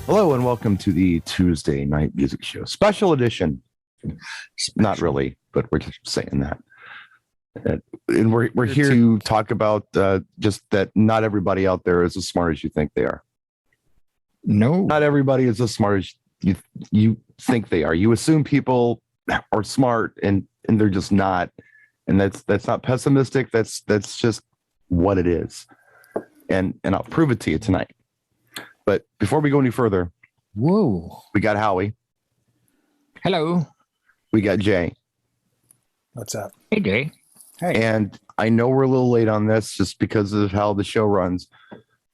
Hello and welcome to the Tuesday Night Music Show, special edition. Not really, but we're just saying that. And we're here to talk about just that not everybody out there is as smart as you think they are. No, not everybody is as smart as you think they are. You assume people are smart and they're just not, and that's not pessimistic. That's just what it is, and I'll prove it to you tonight. But before we go any further, we got Howie. Hello. We got Jay. What's up? Hey, Jay. Hey. And I know we're a little late on this just because of how the show runs.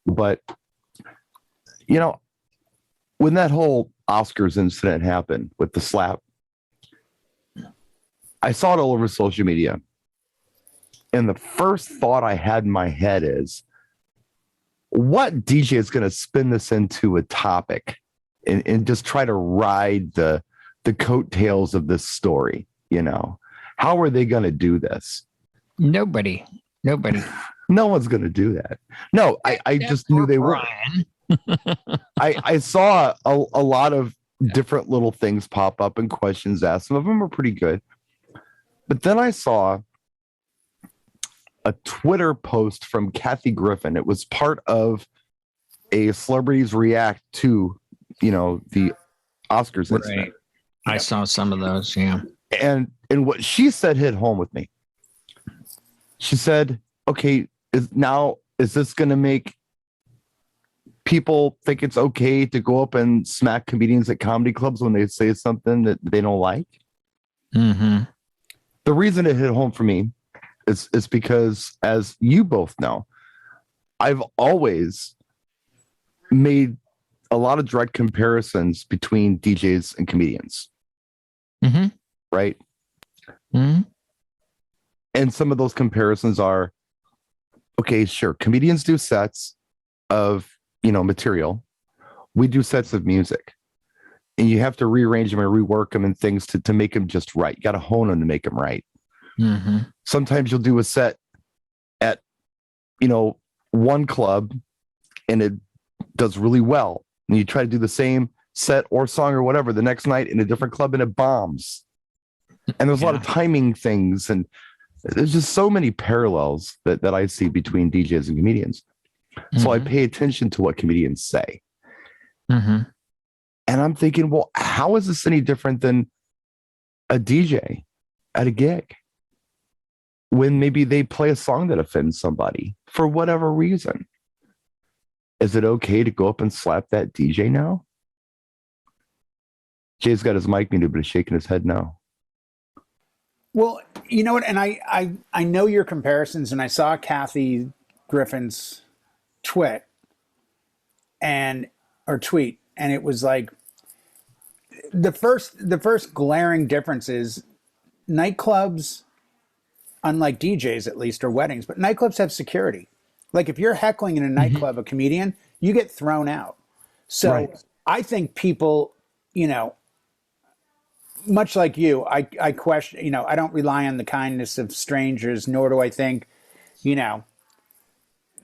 But, you know, when that whole Oscars incident happened with the slap, I saw it all over social media. And the first thought I had in my head is, what DJ is going to spin this into a topic and just try to ride the coattails of this story? You know, how are they going to do this? Nobody. No one's going to do that. No, I just knew they were. I saw a lot of different little things pop up and questions asked. Some of them were pretty good. But then I saw a Twitter post from Kathy Griffin. It was part of a Celebrities React to, you know, the Oscars incident. I saw some of those, yeah. And what she said hit home with me. She said, okay, is this going to make people think it's okay to go up and smack comedians at comedy clubs when they say something that they don't like? Mm-hmm. The reason it hit home for me is because, as you both know, I've always made a lot of direct comparisons between DJs and comedians. Mm-hmm. Right? Mm-hmm. And some of those comparisons are, okay, sure, comedians do sets of, you know, material. We do sets of music. And you have to rearrange them and rework them and things to make them just right. You got to hone them to make them right. Mm-hmm. Sometimes you'll do a set at, you know, one club and it does really well. And you try to do the same set or song or whatever the next night in a different club and it bombs. And there's a lot of timing things. And there's just so many parallels that I see between DJs and comedians. Mm-hmm. So I pay attention to what comedians say. Mm-hmm. And I'm thinking, well, how is this any different than a DJ at a gig? When maybe they play a song that offends somebody for whatever reason. Is it okay to go up and slap that DJ now? Jay's got his mic muted, but he's shaking his head no. Well, you know what? And I know your comparisons, and I saw Kathy Griffin's tweet, and it was like the first glaring difference is nightclubs, unlike DJs at least, or weddings, but nightclubs have security. Like if you're heckling in a nightclub, a comedian, you get thrown out. So I think people, you know, much like you, I question, you know, I don't rely on the kindness of strangers, nor do I think, you know,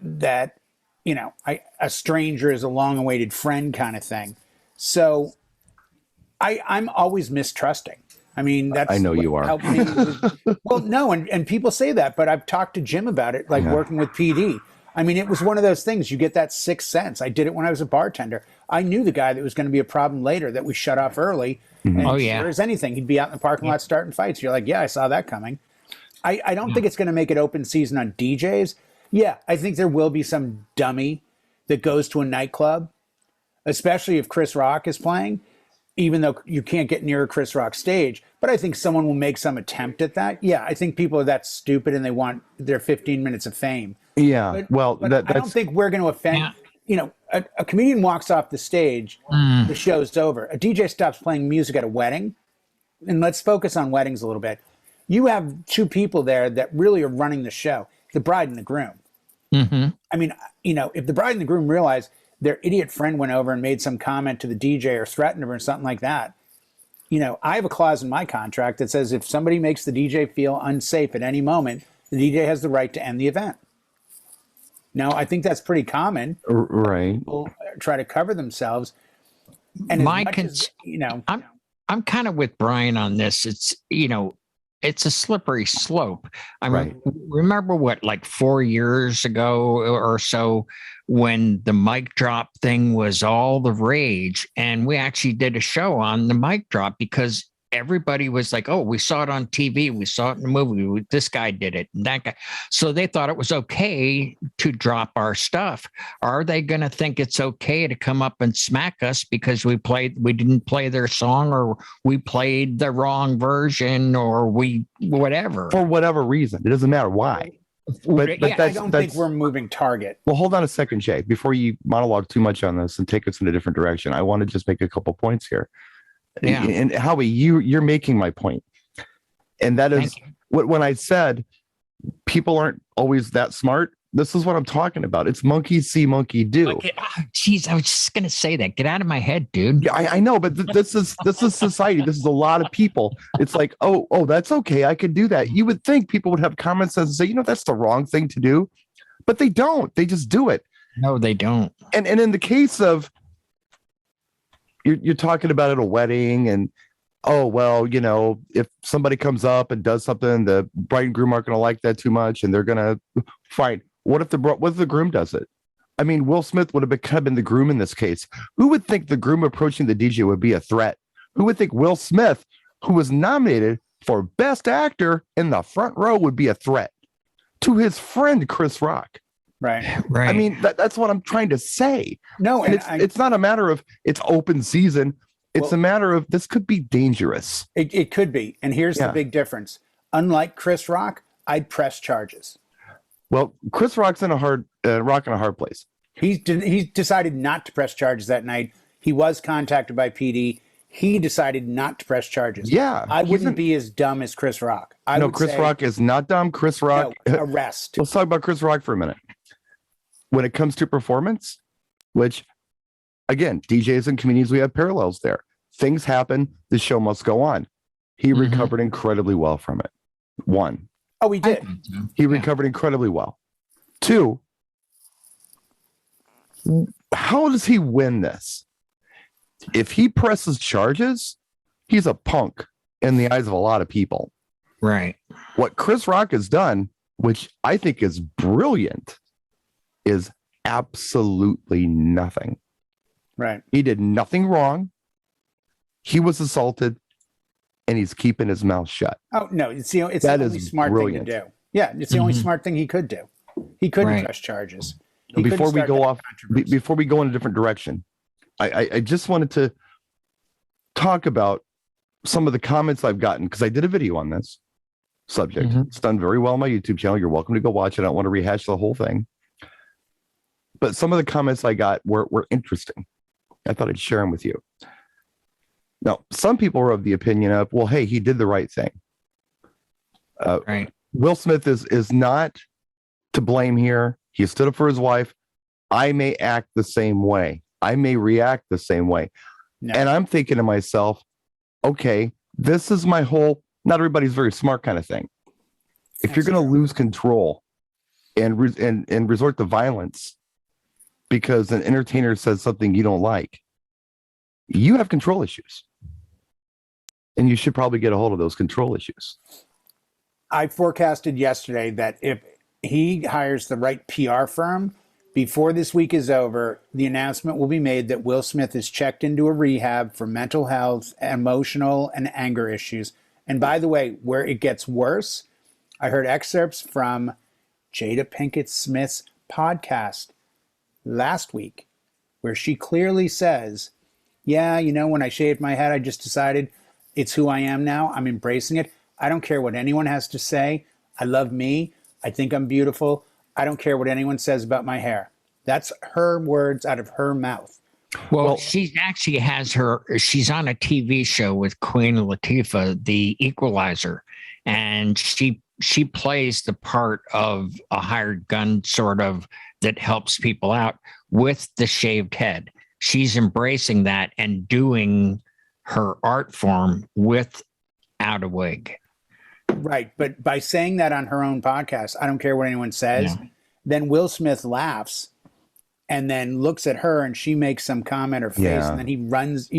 that, you know, a stranger is a long-awaited friend kind of thing. So I'm always mistrusting. I mean, that's I know you are. Helped me well, no, and people say that, but I've talked to Jim about it, like working with PD. I mean, it was one of those things, you get that sixth sense. I did it when I was a bartender. I knew the guy that was going to be a problem later that we shut off early. Mm-hmm. And sure as anything, he'd be out in the parking lot starting fights. You're like, yeah, I saw that coming. I don't think it's going to make it open season on DJs. Yeah, I think there will be some dummy that goes to a nightclub, especially if Chris Rock is playing, even though you can't get near a Chris Rock stage. But I think someone will make some attempt at that. Yeah, I think people are that stupid and they want their 15 minutes of fame. Yeah, but I don't think we're going to offend. Yeah. You know, a comedian walks off the stage, the show's over. A DJ stops playing music at a wedding. And let's focus on weddings a little bit. You have two people there that really are running the show, the bride and the groom. Mm-hmm. I mean, you know, if the bride and the groom realize their idiot friend went over and made some comment to the DJ or threatened him or something like that, you know, I have a clause in my contract that says if somebody makes the DJ feel unsafe at any moment, the DJ has the right to end the event. Now, I think that's pretty common. Right. People try to cover themselves. And as My much con- as, you know, I'm kind of with Brian on this. It's, it's a slippery slope. I mean, remember what, like 4 years ago or so, when the mic drop thing was all the rage, and we actually did a show on the mic drop because everybody was like, oh, we saw it on TV, we saw it in the movie, this guy did it, and that guy. So they thought it was okay to drop our stuff. Are they going to think it's okay to come up and smack us because we didn't play their song, or we played the wrong version, or we whatever, for whatever reason? It doesn't matter why. But I don't think we're moving target. Well, hold on a second, Jay. Before you monologue too much on this and take us in a different direction, I want to just make a couple points here. Yeah. And Howie, you're making my point. And that is when I said people aren't always that smart. This is what I'm talking about. It's monkey see, monkey do. Geez, I was just gonna say that. Get out of my head, dude. Yeah, I know, but this is society. This is a lot of people. It's like, oh, that's okay. I could do that. You would think people would have common sense and say, that's the wrong thing to do, but they don't. They just do it. No, they don't. And in the case of you're talking about at a wedding, and if somebody comes up and does something, the bride and groom aren't going to like that too much, and they're going to fine. What if the groom does it? I mean, Will Smith would have been the groom in this case. Who would think the groom approaching the DJ would be a threat? Who would think Will Smith, who was nominated for Best Actor in the front row, would be a threat to his friend Chris Rock? Right. I mean, that's what I'm trying to say. No, and it's not a matter of it's open season. It's a matter of this could be dangerous. It could be. And here's the big difference. Unlike Chris Rock, I'd press charges. Well, Chris Rock's in a hard place. He decided not to press charges that night. He was contacted by PD. He decided not to press charges. Yeah. I wouldn't be as dumb as Chris Rock. Chris Rock is not dumb. Chris Rock. No, arrest. Let's talk about Chris Rock for a minute. When it comes to performance, which, again, DJs and comedians, we have parallels there. Things happen. The show must go on. He recovered incredibly well from it. One. Oh, he did. He recovered incredibly well. Two, how does he win this? If he presses charges, he's a punk in the eyes of a lot of people. Right. What Chris Rock has done, which I think is brilliant, is absolutely nothing. Right. He did nothing wrong. He was assaulted, and he's keeping his mouth shut. Oh, no. It's the only smart brilliant thing to do. Yeah, it's the only smart thing he could do. He couldn't press charges. Before we go in a different direction, I just wanted to talk about some of the comments I've gotten, because I did a video on this subject. It's done very well on my YouTube channel. You're welcome to go watch it. I don't want to rehash the whole thing. But some of the comments I got were interesting. I thought I'd share them with you. Now, some people are of the opinion of, well, hey, he did the right thing. Right. Will Smith is not to blame here. He stood up for his wife. I may act the same way. I may react the same way. No. And I'm thinking to myself, okay, this is my whole, not everybody's very smart kind of thing. If you're going to lose control and resort to violence because an entertainer says something you don't like, you have control issues. And you should probably get a hold of those control issues. I forecasted yesterday that if he hires the right PR firm, before this week is over, the announcement will be made that Will Smith is checked into a rehab for mental health, emotional, and anger issues. And by the way, where it gets worse, I heard excerpts from Jada Pinkett Smith's podcast last week, where she clearly says, yeah, when I shaved my head, I just decided it's who I am now. I'm embracing it. I don't care what anyone has to say. I love me. I think I'm beautiful. I don't care what anyone says about my hair. That's her words out of her mouth. Well, she actually she's on a TV show with Queen Latifah, The Equalizer, and she plays the part of a hired gun sort of that helps people out with the shaved head. She's embracing that and doing her art form without a wig. Right. But by saying that on her own podcast, I don't care what anyone says, then Will Smith laughs and then looks at her and she makes some comment or face, and then he runs,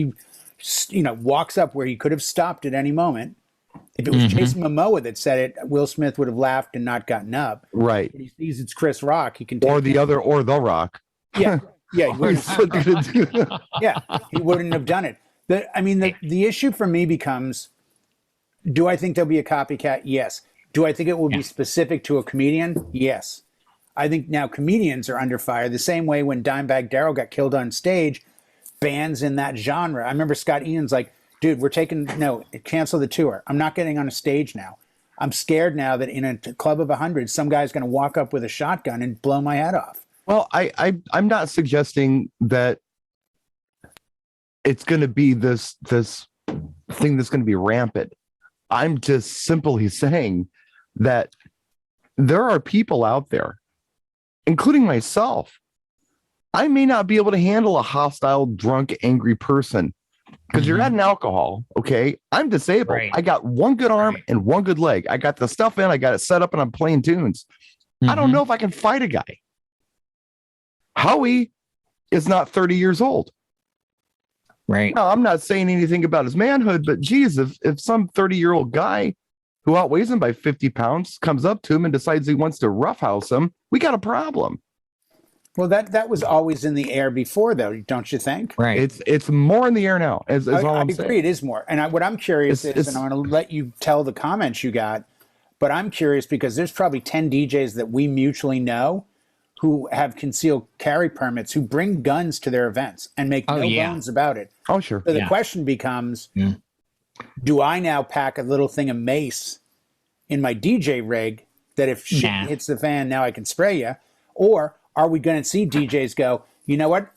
walks up where he could have stopped at any moment. If it was Jason Momoa that said it, Will Smith would have laughed and not gotten up. Right. When he sees it's Chris Rock, he can or The Rock. Yeah. Yeah. He wouldn't have done it. The issue for me becomes, do I think there'll be a copycat? Yes. Do I think it will be specific to a comedian? Yes. I think now comedians are under fire the same way when Dimebag Darrell got killed on stage, bands in that genre. I remember Scott Ian's like, dude, cancel the tour. I'm not getting on a stage now. I'm scared now that in a club of 100, some guy's going to walk up with a shotgun and blow my head off. Well, I'm not suggesting that it's going to be this thing that's going to be rampant. I'm just simply saying that there are people out there, including myself. I may not be able to handle a hostile, drunk, angry person because you're adding alcohol. Okay. I'm disabled. Right. I got one good arm and one good leg. I got the stuff in, I got it set up, and I'm playing tunes. I don't know if I can fight a guy. Howie is not 30 years old. Right. Now, I'm not saying anything about his manhood, but geez, if some 30-year-old guy who outweighs him by 50 pounds comes up to him and decides he wants to roughhouse him, we got a problem. Well, that was always in the air before, though, don't you think? Right. It's more in the air now. I agree, it is more. And what I'm curious is, and I'm going to let you tell the comments you got, but I'm curious because there's probably 10 DJs that we mutually know who have concealed carry permits who bring guns to their events and make no bones about it. Oh, sure. So the question becomes, do I now pack a little thing of mace in my DJ rig that if shit hits the fan, now I can spray you? Or are we going to see DJs go, you know what?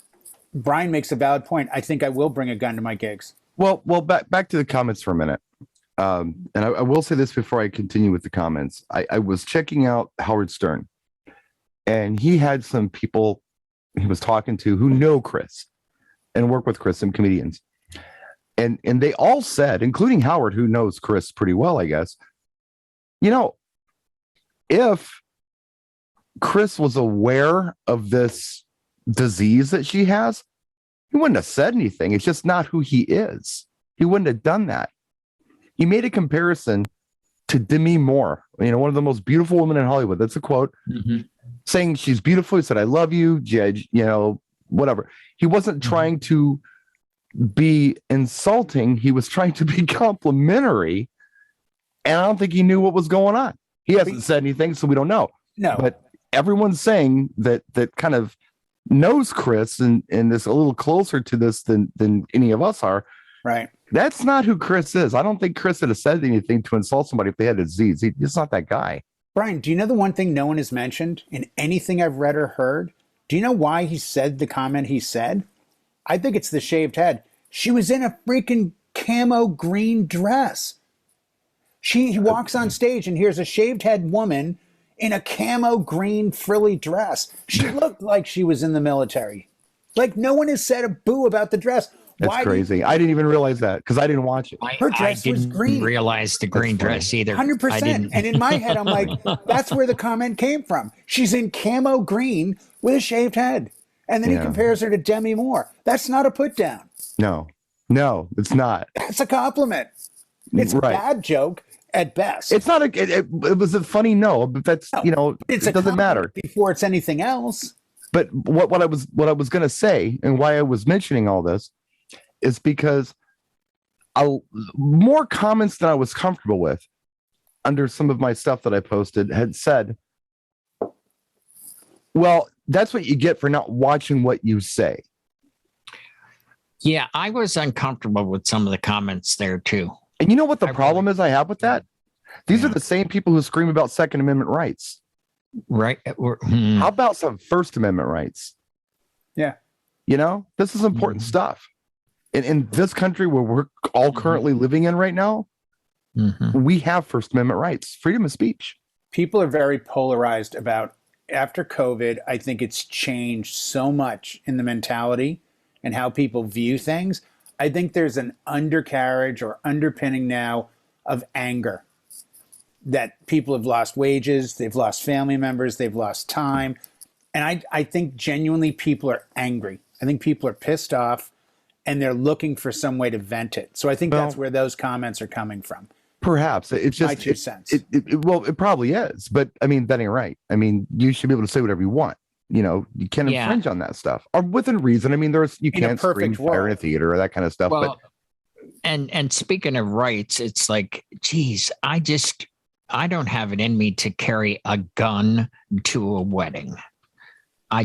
Brian makes a valid point. I think I will bring a gun to my gigs. Well, back to the comments for a minute. And I will say this before I continue with the comments. I was checking out Howard Stern, and he had some people he was talking to who know Chris and work with Chris, some comedians. And they all said, including Howard, who knows Chris pretty well, I guess, if Chris was aware of this disease that she has, he wouldn't have said anything. It's just not who he is. He wouldn't have done that. He made a comparison to Demi Moore, one of the most beautiful women in Hollywood. That's a quote. Saying she's beautiful. He said, I love you, Judge, whatever. He wasn't trying to be insulting. He was trying to be complimentary. And I don't think he knew what was going on. He hasn't said anything, so we don't know. No. But everyone's saying that kind of knows Chris and is a little closer to this than any of us are. Right. That's not who Chris is. I don't think Chris would have said anything to insult somebody if they had a disease. He's not that guy. Brian, do you know the one thing no one has mentioned in anything I've read or heard? Do you know why he said the comment he said? I think it's the shaved head. She was in a freaking camo green dress. He walks on stage and here's a shaved head woman in a camo green frilly dress. She looked like she was in the military. Like no one has said a boo about the dress. That's crazy. I didn't even realize that because I didn't watch it. Her dress was green. I didn't realize the green dress either. 100%. And in my head, I'm like, that's where the comment came from. She's in camo green with a shaved head. And then he compares her to Demi Moore. That's not a put down. No, it's not. That's a compliment. It's a bad joke at best. It's not it was a funny but that's, it doesn't matter. Before it's anything else. But what I was going to say and why I was mentioning all this is because more comments than I was comfortable with under some of my stuff that I posted had said, well, that's what you get for not watching what you say. Yeah, I was uncomfortable with some of the comments there too. And you know what the problem is I have with that? These are the same people who scream about Second Amendment rights. Right. How about some First Amendment rights? Yeah. This is important stuff. In this country where we're all currently living in right now, we have First Amendment rights, freedom of speech. People are very polarized about, after COVID, I think it's changed so much in the mentality and how people view things. I think there's an undercarriage or underpinning now of anger that people have lost wages, they've lost family members, they've lost time. And I think genuinely people are angry. I think people are pissed off and they're looking for some way to vent it. So I think that's where those comments are coming from. Perhaps it's just my 2 cents. Well, it probably is, but I mean, that ain't right. I mean, you should be able to say whatever you want. You know, you can't infringe on that stuff, or within reason. I mean, you can't scream fire in a theater or that kind of stuff. Well, and speaking of rights, it's like, geez, I don't have it in me to carry a gun to a wedding. I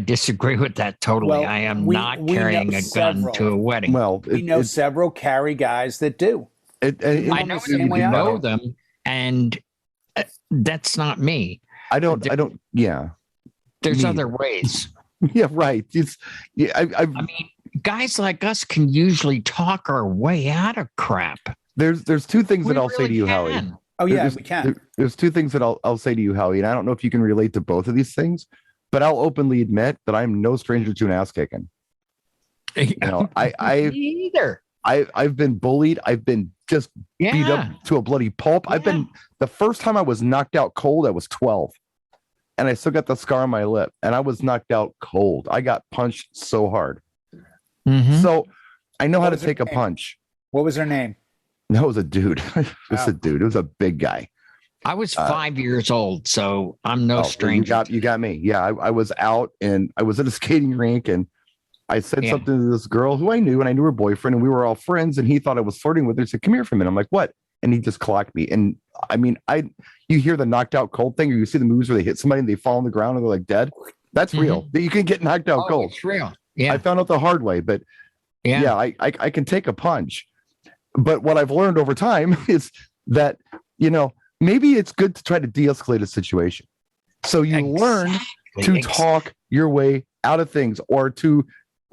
disagree with that totally. Well, I am not carrying a gun to a wedding. Well, we know several carry guys that do. I know them, and that's not me. I don't. Yeah. There's other ways. Yeah, right. I mean, guys like us can usually talk our way out of crap. There's 2 things that I'll say to you, Howie. Oh yeah, we can. There's 2 things that I'll say to you, Howie, and I don't know if you can relate to both of these things, but I'll openly admit that I'm no stranger to an ass kicking. You know, I've been bullied. I've been just beat up to a bloody pulp. Yeah. The first time I was knocked out cold, I was 12. And I still got the scar on my lip. And I was knocked out cold. I got punched so hard. Mm-hmm. So I know how to take a punch. What was her name? No, it was a dude. A dude. It was a big guy. I was 5 years old, so I'm no stranger. You got me. Yeah, I was out and I was at a skating rink and I said something to this girl who I knew, and I knew her boyfriend, and we were all friends, and he thought I was flirting with her. He said, "Come here for a minute." I'm like, "What?" And he just clocked me. And I mean, you hear the knocked out cold thing, or you see the movies where they hit somebody and they fall on the ground and they're like dead. That's real. You can get knocked out cold. It's real. Yeah. I found out the hard way, but I can take a punch. But what I've learned over time is that, you know, maybe it's good to try to de-escalate a situation. So you learn to talk your way out of things or to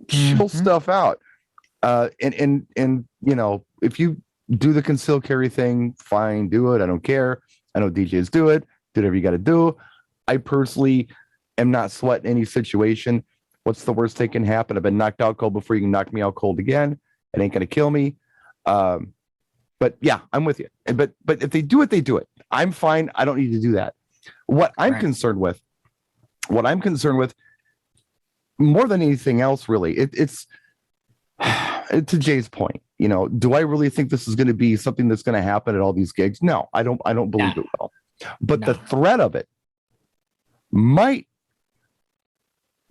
chill stuff out. And you know, if you do the conceal carry thing, fine, do it. I don't care. I know DJs do it. Do whatever you got to do. I personally am not sweating any situation. What's the worst that can happen? I've been knocked out cold before. You can knock me out cold again. It ain't going to kill me. But yeah, I'm with you. But if they do it, they do it. I'm fine. I don't need to do that. What I'm concerned with more than anything else, really, it's to Jay's point. You know, do I really think this is going to be something that's going to happen at all these gigs? No, I don't believe it will. But the threat of it might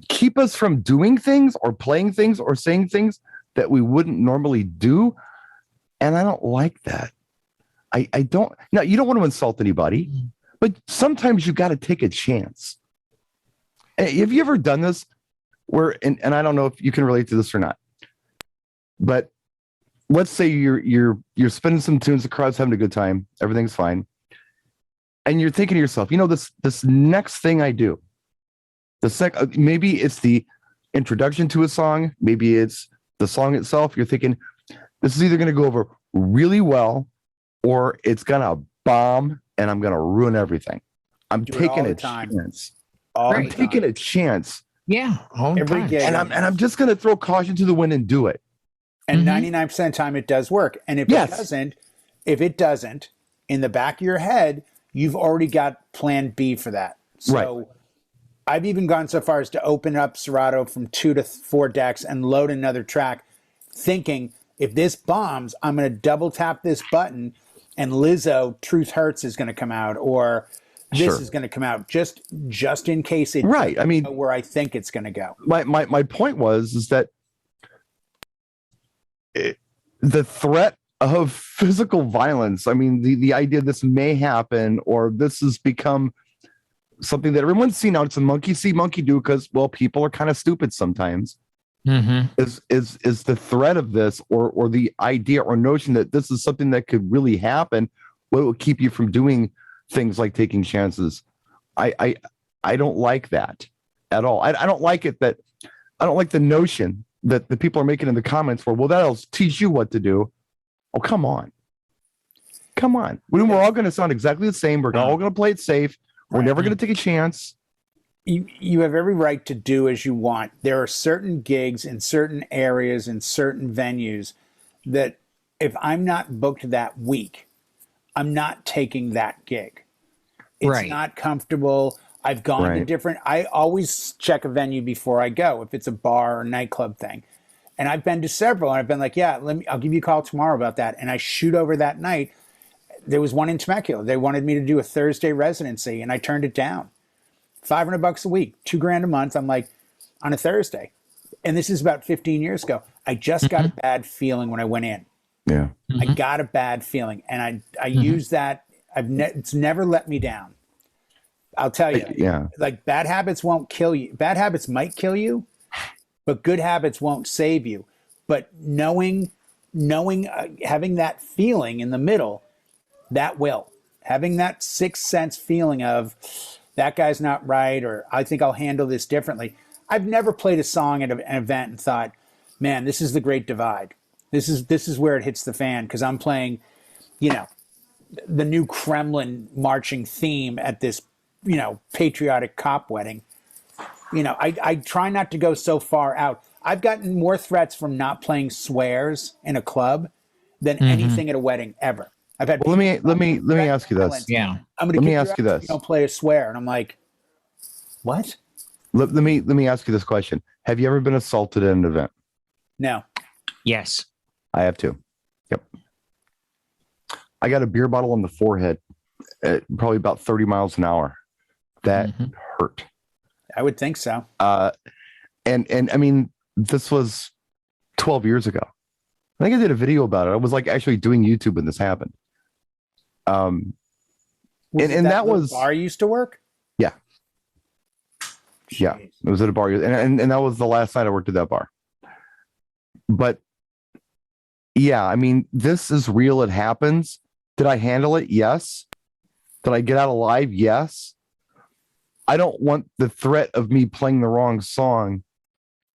keep us from doing things or playing things or saying things that we wouldn't normally do. And I don't like that. I don't. Now, you don't want to insult anybody, but sometimes you got to take a chance. Have you ever done this where, and I don't know if you can relate to this or not, but let's say you're spinning some tunes, the crowd's having a good time, everything's fine, and you're thinking to yourself, you know, this next thing I do, maybe it's the introduction to a song, maybe it's the song itself. You're thinking this is either going to go over really well or it's going to bomb and I'm going to ruin everything. I'm taking a chance. I'm taking a chance. Yeah. Every gig. And I'm just going to throw caution to the wind and do it. And 99% of the time it does work. And if it doesn't, in the back of your head, you've already got plan B for that. So I've even gone so far as to open up Serato from 2 to 4 decks and load another track, thinking if this bombs, I'm going to double tap this button and Lizzo Truth Hurts is going to come out, or this is going to come out just in case it I mean, where I think it's going to go. My point is that the threat of physical violence, I mean, the idea this may happen or this has become something that everyone's seen now. It's a monkey see, monkey do, because, well, people are kind of stupid sometimes. Is the threat of this or the idea or notion that this is something that could really happen, what will keep you from doing things like taking chances? I don't like that at all. I don't like it that I don't like the notion that the people are making in the comments where, well, that'll teach you what to do. Oh, come on. We're all going to sound exactly the same. We're all going to play it safe. We're never going to take a chance. You have every right to do as you want. There are certain gigs in certain areas in certain venues that if I'm not booked that week, I'm not taking that gig. It's not comfortable. I've gone to different, I always check a venue before I go, if it's a bar or nightclub thing. And I've been to several, and I've been like, yeah, I'll give you a call tomorrow about that. And I shoot over that night. There was one in Temecula. They wanted me to do a Thursday residency, and I turned it down. $500 a week, $2,000 a month. I'm like, on a Thursday. And this is about 15 years ago. I just got a bad feeling when I went in. Yeah. I got a bad feeling, and I use that. It's never let me down. I'll tell you. Yeah. Like, bad habits won't kill you. Bad habits might kill you, but good habits won't save you. But knowing, having that feeling in the middle, that will. Having that sixth sense feeling of that guy's not right, or I think I'll handle this differently. I've never played a song at an event and thought, man, this is the great divide. This is where it hits the fan, because I'm playing, the new Kremlin marching theme at this, patriotic cop wedding. I try not to go so far out. I've gotten more threats from not playing swears in a club than anything at a wedding ever. I've had. Well, let me ask you this. Yeah. I'm going to ask you this. You don't play a swear, and I'm like, what? Let me ask you this question. Have you ever been assaulted at an event? No. Yes. I have too. Yep. I got a beer bottle on the forehead at probably about 30 miles an hour. That hurt. I would think so. And I mean, this was 12 years ago. I think I did a video about it. I was like actually doing YouTube when this happened. And that was bar you used to work? Yeah. Jeez. Yeah. It was at a bar. And that was the last night I worked at that bar. But yeah, I mean, this is real. It happens. Did I handle it? Yes. Did I get out alive? Yes. I don't want the threat of me playing the wrong song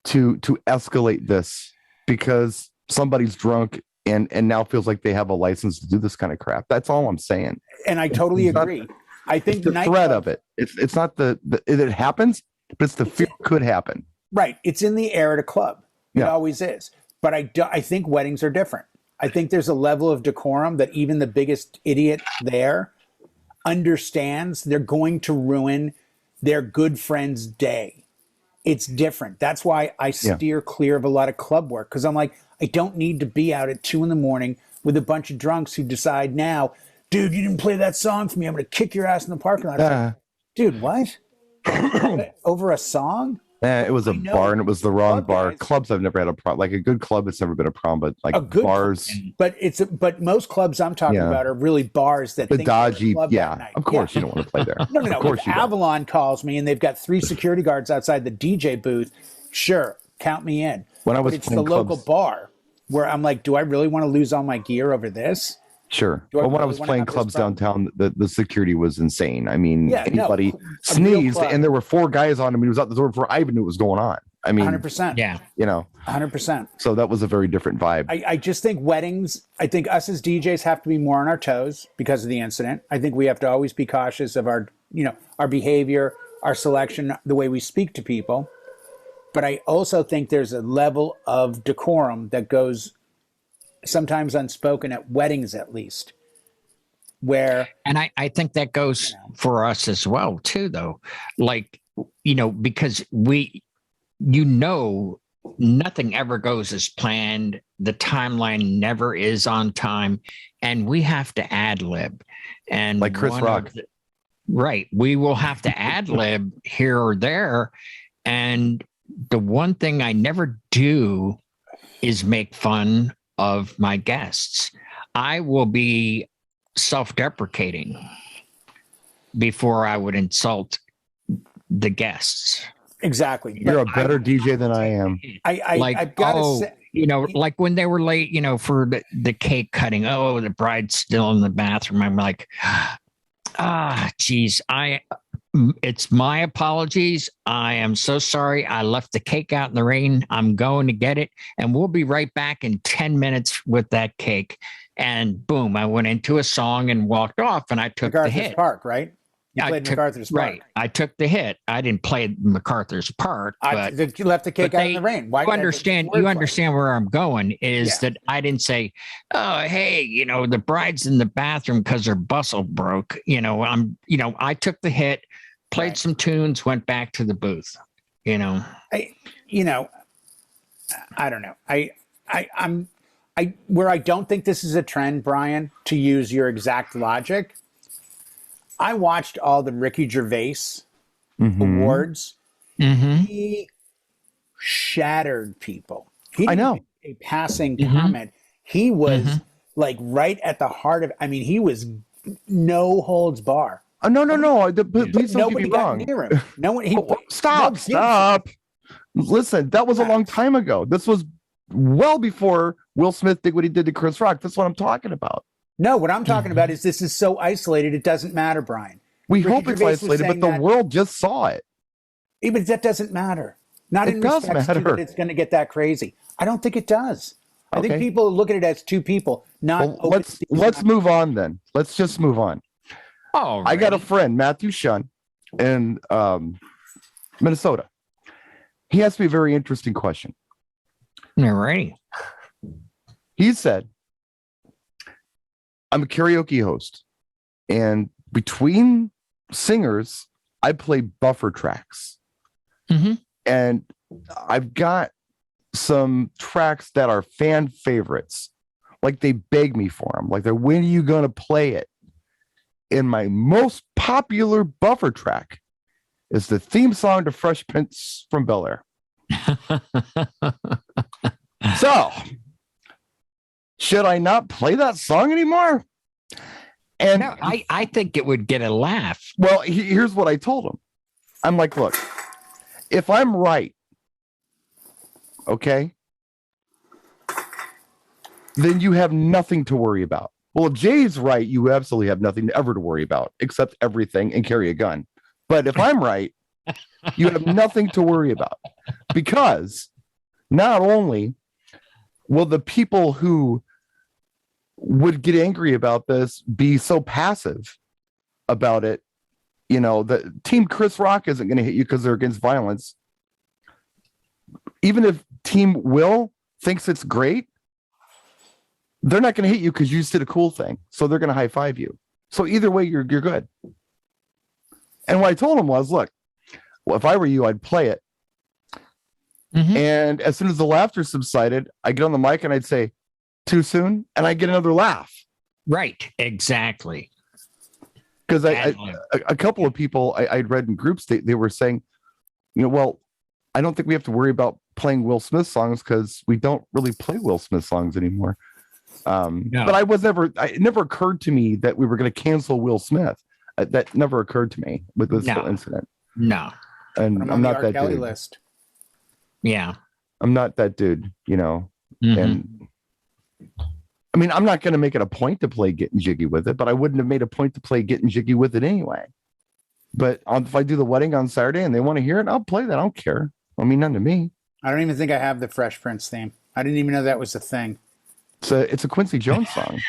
to escalate this because somebody's drunk and now feels like they have a license to do this kind of crap. That's all I'm saying. And I totally agree. I think the threat of it. It's not it happens, but it's the fear could happen. Right. It's in the air at a club. It always is. But I think weddings are different. I think there's a level of decorum that even the biggest idiot there understands they're going to ruin their good friend's day. It's different. That's why I steer clear of a lot of club work, because I'm like, I don't need to be out at 2 a.m. with a bunch of drunks who decide now, dude, you didn't play that song for me. I'm going to kick your ass in the parking lot. Like, dude, what? Over a song? It was a bar, and it was the wrong bar. Clubs, I've never had a problem. Like a good club, it's never been a problem. But like bars, but most clubs I'm talking about are really bars that the think dodgy. That night. Of course you don't want to play there. No. Of course, if Avalon calls me and they've got 3 security guards outside the DJ booth, sure, count me in. When I was it's the local bar where I'm like, do I really want to lose all my gear over this? Sure. Well, when I was playing clubs downtown, the security was insane. I mean, anybody sneezed, and there were 4 guys on him. He was out the door before I even knew what was going on. I mean, 100%. Yeah. 100%. So that was a very different vibe. I just think weddings, I think us as DJs have to be more on our toes because of the incident. I think we have to always be cautious of our behavior, our selection, the way we speak to people. But I also think there's a level of decorum that goes sometimes unspoken at weddings, at least, where and I think that goes for us as well too, though, like because nothing ever goes as planned, the timeline never is on time, and we have to ad lib, and like Chris Rock, right, we will have to ad lib here or there. And the one thing I never do is make fun of my guests. I will be self-deprecating before I would insult the guests. Exactly. You're a better DJ than I am. I've got to say, like when they were late, for the cake cutting, the bride's still in the bathroom. I'm like, geez, it's my apologies. I am so sorry. I left the cake out in the rain. I'm going to get it. And we'll be right back in 10 minutes with that cake. And boom, I went into a song and walked off, and I took the hit. Park, right? You played MacArthur's Park. Right. I took the hit. I didn't play MacArthur's Park. But you left the cake out in the rain. Why? You understand where I'm going is that I didn't say, oh, hey, the bride's in the bathroom because her bustle broke. I took the hit. played some tunes, went back to the booth. You know, I don't know. Where I don't think this is a trend, Brian, to use your exact logic. I watched all the Ricky Gervais awards. He shattered people. I know. A passing comment. He was like right at the heart of. I mean, he was no holds bar. No. Please don't get me wrong. Near him. No one. Stop. Listen, that was a long time ago. This was well before Will Smith did what he did to Chris Rock. That's what I'm talking about. No, what I'm talking about is this is so isolated. It doesn't matter, Brian. We hope it's isolated, but the world just saw it. Yeah, but that doesn't matter. Not in does respect to matter. that it's going to get that crazy. I don't think it does. I think people look at it as two people, not. Well, let's move on then. Let's just move on. Oh, I got a friend, Matthew Shun, in Minnesota. He asked me a very interesting question. All right. He said, I'm a karaoke host, and between singers, I play buffer tracks. And I've got some tracks that are fan favorites. Like they beg me for them. Like when are you going to play it? And my most popular buffer track is the theme song to Fresh Prince from Bel-Air. So, should I not play that song anymore? And no, I think it would get a laugh. Well, here's what I told him. I'm like, look, if I'm right, okay, then you have nothing to worry about. Well, if Jay's right, you absolutely have nothing ever to worry about except everything and carry a gun. But if I'm right, you have nothing to worry about, because not only will the people who would get angry about this be so passive about it, you know, the team Chris Rock isn't going to hit you because they're against violence. Even if team Will thinks it's great, they're not going to hit you because you just did a cool thing. So they're going to high five you. So either way, you're good. And what I told him was, look, well, if I were you, I'd play it. And as soon as the laughter subsided, I get on the mic and I'd say, too soon, and I get another laugh. Right, exactly. Because a couple of people I'd read in groups, they were saying, you know, well, I don't think we have to worry about playing Will Smith songs because we don't really play Will Smith songs anymore. No. But it never occurred to me that we were going to cancel Will Smith. That never occurred to me with this whole incident. No. And I'm not that Kelly dude. List. Yeah. I'm not that dude, you know. And I mean, I'm not going to make it a point to play Getting Jiggy with It, but I wouldn't have made a point to play Getting Jiggy with It anyway. But if I do the wedding on Saturday and they want to hear it, I'll play that. I don't care. I mean, none to me. I don't even think I have the Fresh Prince theme. I didn't even know that was a thing. It's a Quincy Jones song.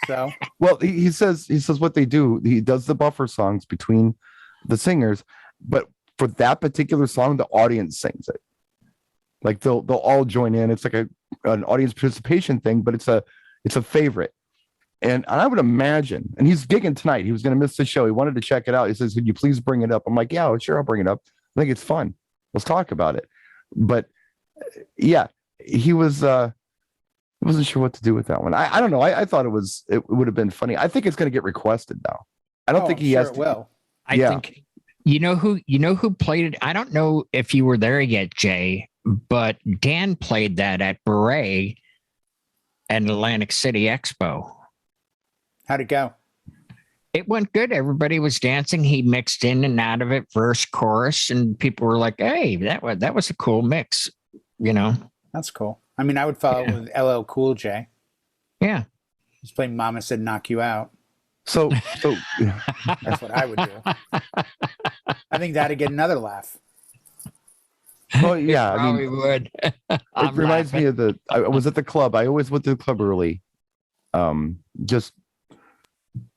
So, well, he says what they do. He does the buffer songs between the singers, but for that particular song, the audience sings it. Like they'll all join in. It's like an audience participation thing, but it's a favorite. And I would imagine, and he's gigging tonight. He was going to miss the show. He wanted to check it out. He says, "Could you please bring it up?" I'm like, "Yeah, sure, I'll bring it up. I think it's fun. Let's talk about it." But yeah, he was. I wasn't sure what to do with that one. I don't know. I thought it would have been funny. I think it's going to get requested though. I don't think he has to. Will. I think you know who played it. I don't know if you were there yet, Jay, but Dan played that at Beret and Atlantic City Expo. How'd it go? It went good. Everybody was dancing. He mixed in and out of it, verse, chorus, and people were like, "Hey, that was a cool mix." You know, that's cool. I mean, I would follow it with LL Cool J. Yeah, just play "Mama Said Knock You Out." So that's what I would do. I think that'd get another laugh. Well, yeah, I mean, would. It reminds me of I was at the club. I always went to the club early, just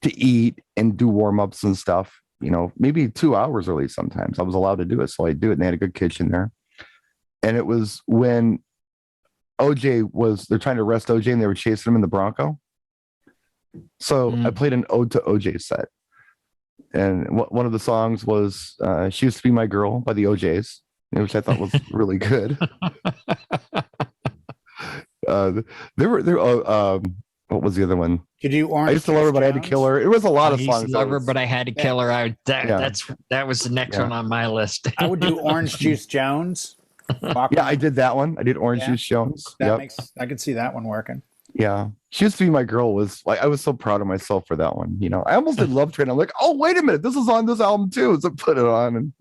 to eat and do warm-ups and stuff, you know, maybe 2 hours early sometimes. I was allowed to do it, so I do it, and they had a good kitchen there. And it was when they're trying to arrest OJ, and they were chasing him in the Bronco. So I played an Ode to OJ set. one of the songs was "She Used to Be My Girl" by the OJs, which I thought was really good. What was the other one? Could you Orange? I used to love her, but I had to kill her. It was a lot of songs. I used to love her, but I had to kill her. That was the next one on my list. I would do Orange Juice Jones. Yeah, I did that one. I did Orange Juice Jones. I could see that one working. Yeah, She Used to Be My Girl was like, I was so proud of myself for that one. I almost did Love Train. I'm like, oh, wait a minute, this is on this album too. So put it on, and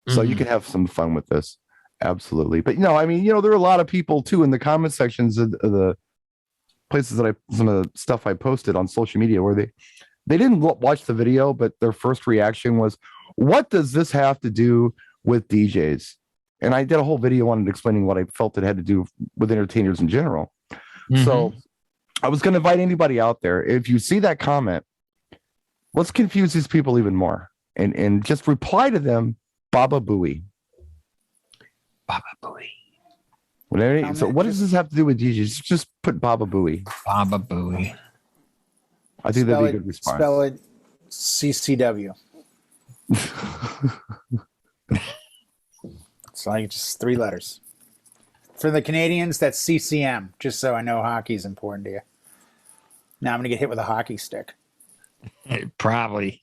so you can have some fun with this, absolutely. But there are a lot of people too in the comment sections of the places that some of the stuff I posted on social media where they didn't watch the video, but their first reaction was, "What does this have to do with DJs?" And I did a whole video on it explaining what I felt it had to do with entertainers in general. So I was going to invite anybody out there. If you see that comment, let's confuse these people even more and just reply to them, Baba Booey. Baba Booey. Whatever. So what does this have to do with DJs? Just put Baba Booey. Baba Booey. I think that'd be a good response. Spell it CCW. It's like just 3 letters. For the Canadians, that's CCM, just so I know hockey is important to you. Now I'm going to get hit with a hockey stick. Probably.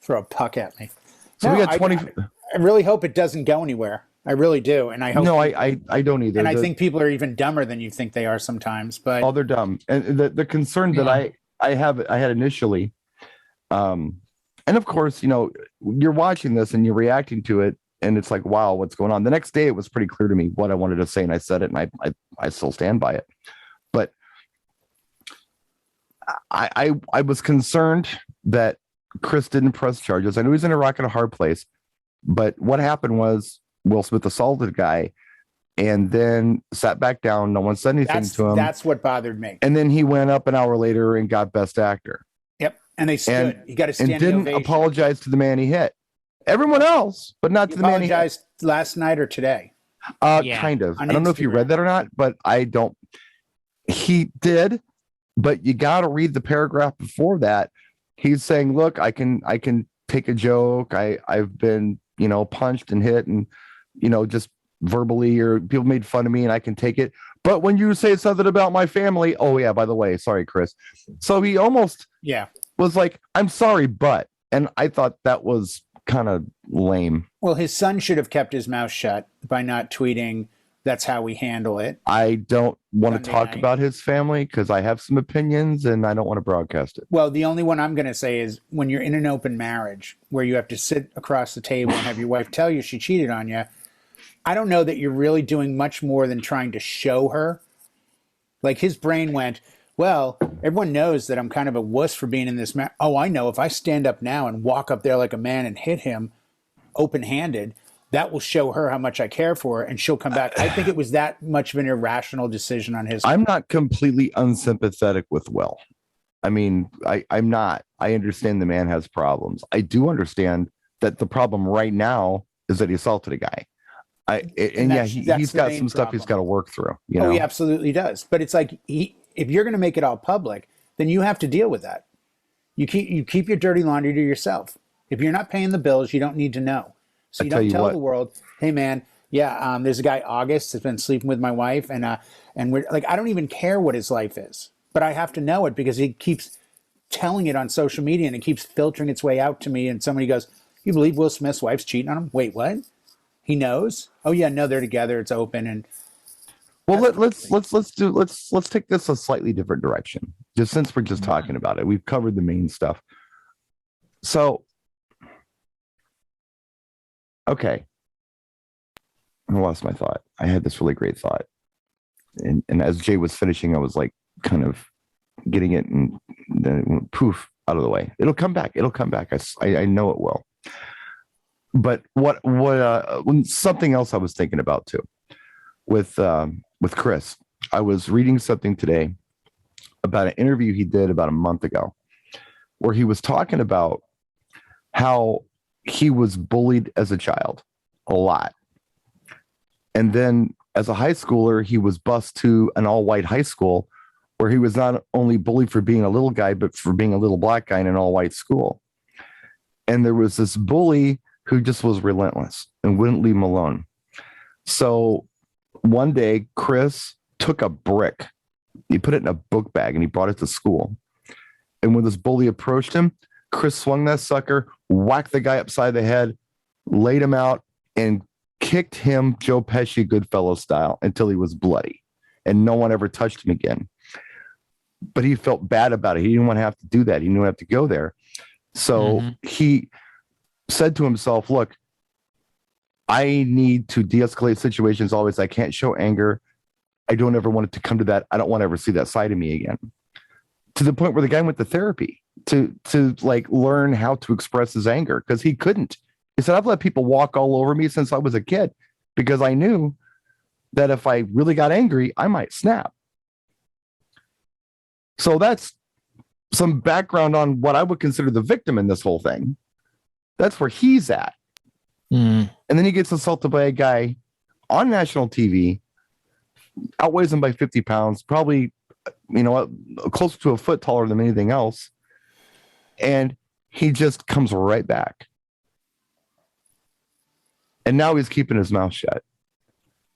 Throw a puck at me. So we got 20. I really hope it doesn't go anywhere. I really do. And I hope. No, I don't either. And I think people are even dumber than you think they are sometimes. But they're dumb. And the concern that I had initially, and of course, you're watching this and you're reacting to it, and it's like, wow, what's going on? The next day, it was pretty clear to me what I wanted to say, and I said it, and I still stand by it. But I was concerned that Chris didn't press charges. I knew he's in a rock and a hard place, but what happened was Will Smith assaulted a guy and then sat back down. No one said anything to him. That's what bothered me. And then he went up an hour later and got Best Actor. Yep. And they stood. He got a standing ovation. And didn't ovation. apologize to the man he hit. Everyone else, but not to the man he hit. Apologized last night or today? Kind of. I don't know if you read that or not, but I don't. He did, but you got to read the paragraph before that. He's saying, look, I can take a joke. I've been, punched and hit and, just verbally, or people made fun of me and I can take it. But when you say something about my family, oh yeah, by the way, sorry, Chris. So he almost was like, I'm sorry, but, and I thought that was kind of lame. Well, his son should have kept his mouth shut by not tweeting, that's how we handle it. I don't want to talk about his family because I have some opinions and I don't want to broadcast it. Well, the only one I'm going to say is when you're in an open marriage where you have to sit across the table and have your wife tell you she cheated on you, I don't know that you're really doing much more than trying to show her. Like his brain went, well, everyone knows that I'm kind of a wuss for being in this marriage. Oh, I know. If I stand up now and walk up there like a man and hit him open-handed, that will show her how much I care for her, and she'll come back. I think it was that much of an irrational decision on his part. I'm not completely unsympathetic with Will. I mean, I'm not. I understand the man has problems. I do understand that the problem right now is that he assaulted a guy. He's got some stuff he's got to work through. Oh, he absolutely does. But it's like, if you're going to make it all public, then you have to deal with that. You keep your dirty laundry to yourself. If you're not paying the bills, you don't need to know. So you don't tell the world, hey man, there's a guy August that's been sleeping with my wife, and we're like, I don't even care what his life is, but I have to know it because he keeps telling it on social media and it keeps filtering its way out to me. And somebody goes, you believe Will Smith's wife's cheating on him? Wait, what? He knows? Oh yeah, no, they're together. It's open. And well, let's take this a slightly different direction. Just since we're just talking about it, we've covered the main stuff. So. Okay. I lost my thought. I had this really great thought. And as Jay was finishing, I was like kind of getting it, and then it went poof out of the way. It'll come back. I know it will. But when something else I was thinking about too with Chris, I was reading something today about an interview he did about a month ago where he was talking about how he was bullied as a child a lot. And then as a high schooler, he was bused to an all-white high school where he was not only bullied for being a little guy, but for being a little black guy in an all-white school. And there was this bully who just was relentless and wouldn't leave him alone. So one day, Chris took a brick. He put it in a book bag and he brought it to school. And when this bully approached him, Chris swung that sucker, whacked the guy upside the head, laid him out, and kicked him Joe Pesci Goodfellas style until he was bloody. And no one ever touched him again. But he felt bad about it. He didn't want to have to do that. He didn't have to go there. So he said to himself, look, I need to de-escalate situations always. I can't show anger. I don't ever want it to come to that. I don't want to ever see that side of me again. To the point where the guy went to therapy to like learn how to express his anger, because he couldn't. He said, I've let people walk all over me since I was a kid because I knew that if I really got angry, I might snap. So that's some background on what I would consider the victim in this whole thing. That's where he's at. And then he gets assaulted by a guy on national TV, outweighs him by 50 pounds, probably, close to a foot taller than anything else. And he just comes right back. And now he's keeping his mouth shut.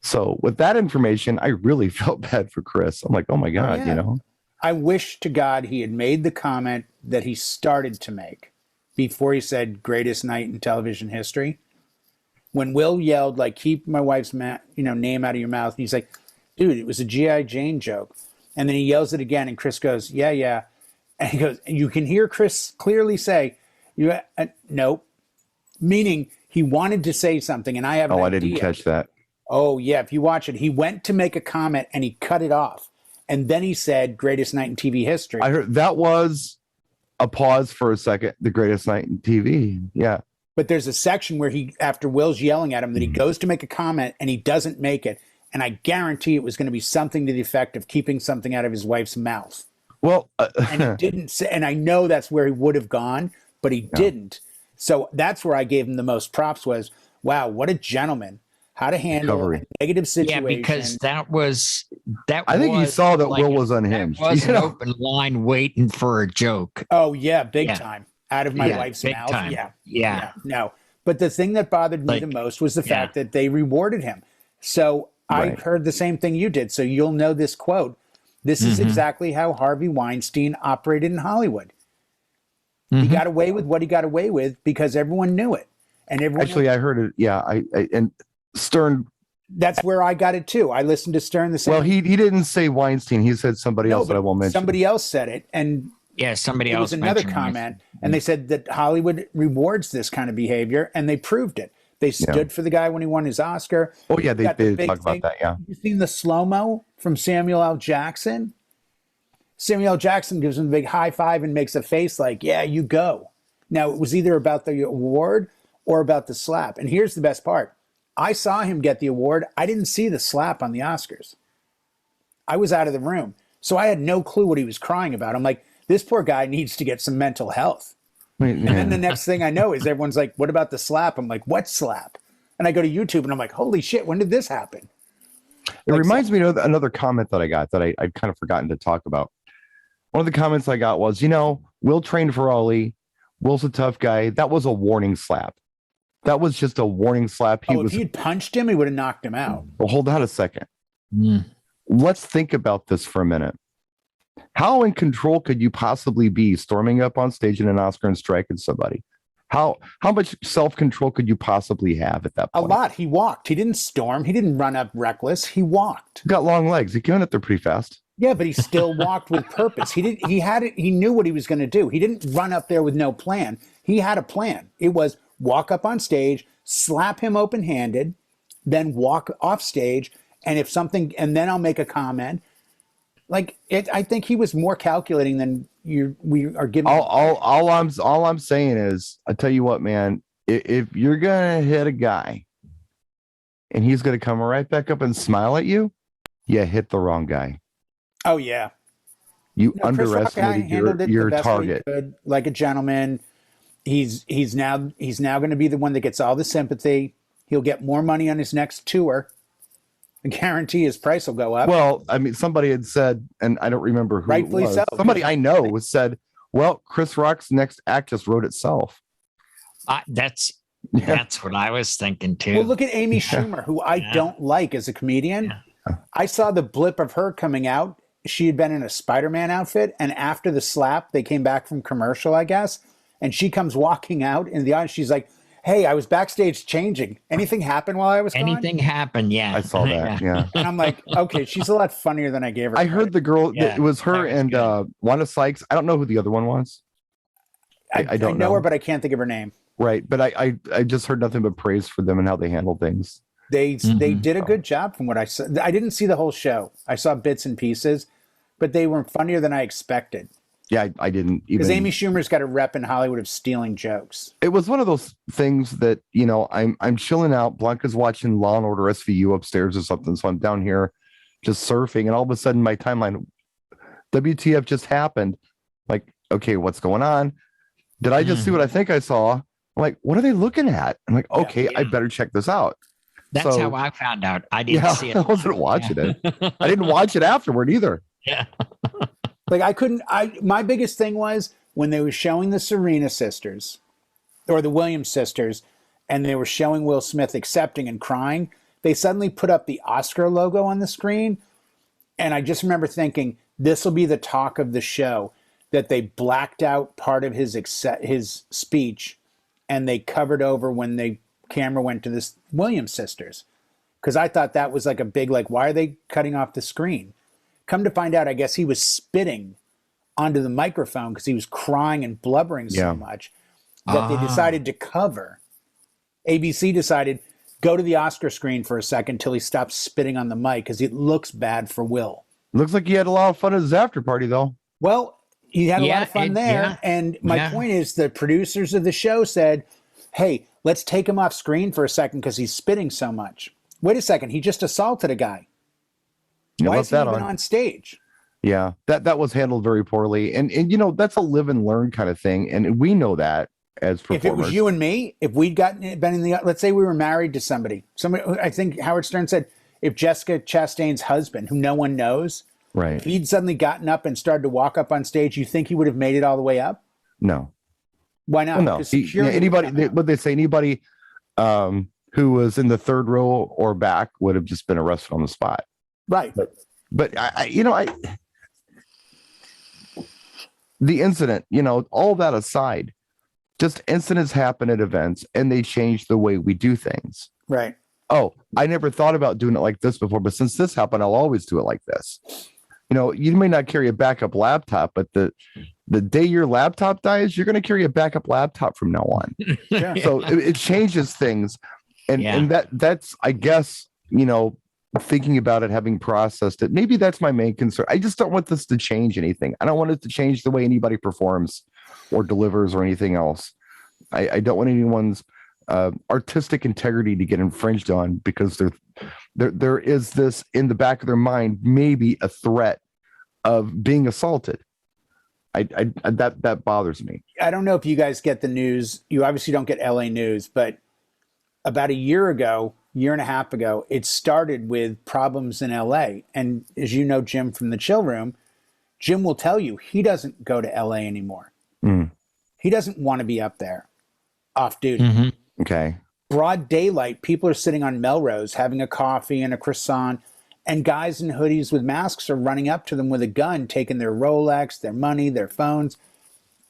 So with that information, I really felt bad for Chris. I'm like, oh my God, I wish to God he had made the comment that he started to make before he said greatest night in television history. When Will yelled, like, keep my wife's name out of your mouth. He's like, dude, it was a G.I. Jane joke. And then he yells it again. And Chris goes, yeah. And he goes, and you can hear Chris clearly say, nope. Meaning he wanted to say something. And I have I didn't catch that. Oh, yeah. If you watch it, he went to make a comment and he cut it off. And then he said, greatest night in TV history. I heard that was a pause for a second. The greatest night in TV. Yeah. But there's a section where after Will's yelling at him, that he goes to make a comment and he doesn't make it. And I guarantee it was going to be something to the effect of keeping something out of his wife's mouth. Well, and he didn't say, and I know that's where he would have gone, but he didn't. So that's where I gave him the most props was, wow, what a gentleman. How to handle a negative situation. Yeah, because that was. I think he saw that Will was unhinged. That was an open line waiting for a joke. Oh, yeah, big time. Out of my wife's mouth. Time. Yeah. No. But the thing that bothered me the most was the fact that they rewarded him. So I heard the same thing you did. So you'll know this quote. This is exactly how Harvey Weinstein operated in Hollywood. He got away with what he got away with because everyone knew it. And everyone I heard it. Yeah. And Stern. That's where I got it too. I listened to Stern the same. Well, he didn't say Weinstein. He said somebody else that I won't mention. Somebody else said it. And somebody else. There was another comment. And they said that Hollywood rewards this kind of behavior. And they proved it. They stood for the guy when he won his Oscar. Oh, yeah. They did talk about that. Yeah. You seen the slow-mo from Samuel L. Jackson? Samuel L. Jackson gives him a big high five and makes a face like, yeah, you go. Now, it was either about the award or about the slap. And here's the best part. I saw him get the award. I didn't see the slap on the Oscars. I was out of the room. So I had no clue what he was crying about. I'm like, this poor guy needs to get some mental health. And then the next thing I know is everyone's like, what about the slap? I'm like, what slap? And I go to YouTube and I'm like, holy shit, when did this happen? It reminds me of another comment that I got that I'd kind of forgotten to talk about. One of the comments I got was, Will trained for Ali. Will's a tough guy. That was a warning slap. That was just a warning slap. If he'd punched him, he would have knocked him out. Well, hold on a second. Let's think about this for a minute. How in control could you possibly be storming up on stage in an Oscar and striking somebody? How much self-control could you possibly have at that point? A lot. He walked. He didn't storm. He didn't run up reckless. He walked. He got long legs. He came up there pretty fast. Yeah, but he still walked with purpose. He had it. He knew what he was going to do. He didn't run up there with no plan. He had a plan. It was walk up on stage, slap him open-handed, then walk off stage, and then I'll make a comment. I think he was more calculating than we are giving. All I'm saying is, I tell you what, man, if you're gonna hit a guy, and he's gonna come right back up and smile at you, hit the wrong guy. Oh yeah, you underestimated your target. Like a gentleman. He's now going to be the one that gets all the sympathy. He'll get more money on his next tour. I guarantee his price will go up. Well, I mean, somebody had said, and I don't remember who Rightfully it was. so. Somebody I know was said, well, Chris Rock's next act just wrote itself. That's what I was thinking too. Well, look at Amy Schumer, who I don't like as a comedian. Yeah. I saw the blip of her coming out. She had been in a Spider-Man outfit, and after the slap, they came back from commercial, I guess, and she comes walking out in the audience. She's like, hey, I was backstage changing. Anything happen while I was gone? Anything happened? Yeah. I saw that. Yeah. And I'm like, okay, she's a lot funnier than I gave her. I heard the girl, Yeah, it was her that was and good. Wanda Sykes. I don't know who the other one was. I don't know her, but I can't think of her name. Right. But I just heard nothing but praise for them and how they handle things. They did a good job from what I saw. I didn't see the whole show. I saw bits and pieces, but they were funnier than I expected. Yeah, I didn't even. Because Amy Schumer's got a rep in Hollywood of stealing jokes. It was one of those things that, you know, I'm chilling out. Blanca's watching Law and Order SVU upstairs or something. So I'm down here just surfing. And all of a sudden my timeline, WTF just happened. Like, okay, what's going on? Did I just see what I think I saw? I'm like, what are they looking at? I'm like, okay, I better check this out. That's how I found out. I didn't see it. I wasn't watching it. I didn't watch it afterward either. Yeah. Like my biggest thing was when they were showing the Serena sisters or the Williams sisters and they were showing Will Smith accepting and crying, they suddenly put up the Oscar logo on the screen. And I just remember thinking, this will be the talk of the show, that they blacked out part of his speech and they covered over when the camera went to this Williams sisters. Because I thought that was like a big, like, why are they cutting off the screen? Come to find out, I guess he was spitting onto the microphone because he was crying and blubbering so much that they decided to cover. ABC decided, go to the Oscar screen for a second till he stops spitting on the mic because it looks bad for Will. Looks like he had a lot of fun at his after party, though. Well, he had a lot of fun there. And my point is the producers of the show said, hey, let's take him off screen for a second because he's spitting so much. Wait a second. He just assaulted a guy. Why is he even on stage? Yeah, that was handled very poorly. And you know, that's a live and learn kind of thing. And we know that as performers. If it was you and me, if we'd been in the, let's say we were married to somebody, I think Howard Stern said, if Jessica Chastain's husband, who no one knows, right, if he'd suddenly gotten up and started to walk up on stage, you think he would have made it all the way up? No. Why not? Well, no. Anybody, what they say, anybody who was in the third row or back would have just been arrested on the spot. Right. But the incident, you know, all that aside, just incidents happen at events and they change the way we do things. Right. Oh, I never thought about doing it like this before, but since this happened, I'll always do it like this. You know, you may not carry a backup laptop, but the day your laptop dies, you're going to carry a backup laptop from now on. Yeah. So it changes things. And that's, I guess, you know, thinking about it, having processed it, maybe that's my main concern. I just don't want this to change anything. I don't want it to change the way anybody performs or delivers or anything else. I don't want anyone's artistic integrity to get infringed on because there is this in the back of their mind, maybe a threat of being assaulted. That bothers me. I don't know if you guys get the news. You obviously don't get LA news, but about a year and a half ago, it started with problems in LA. And as you know, Jim from the Chill Room, Jim will tell you he doesn't go to LA anymore. He doesn't want to be up there off duty. Mm-hmm. Okay. Broad daylight, people are sitting on Melrose having a coffee and a croissant, and guys in hoodies with masks are running up to them with a gun, taking their Rolex, their money, their phones.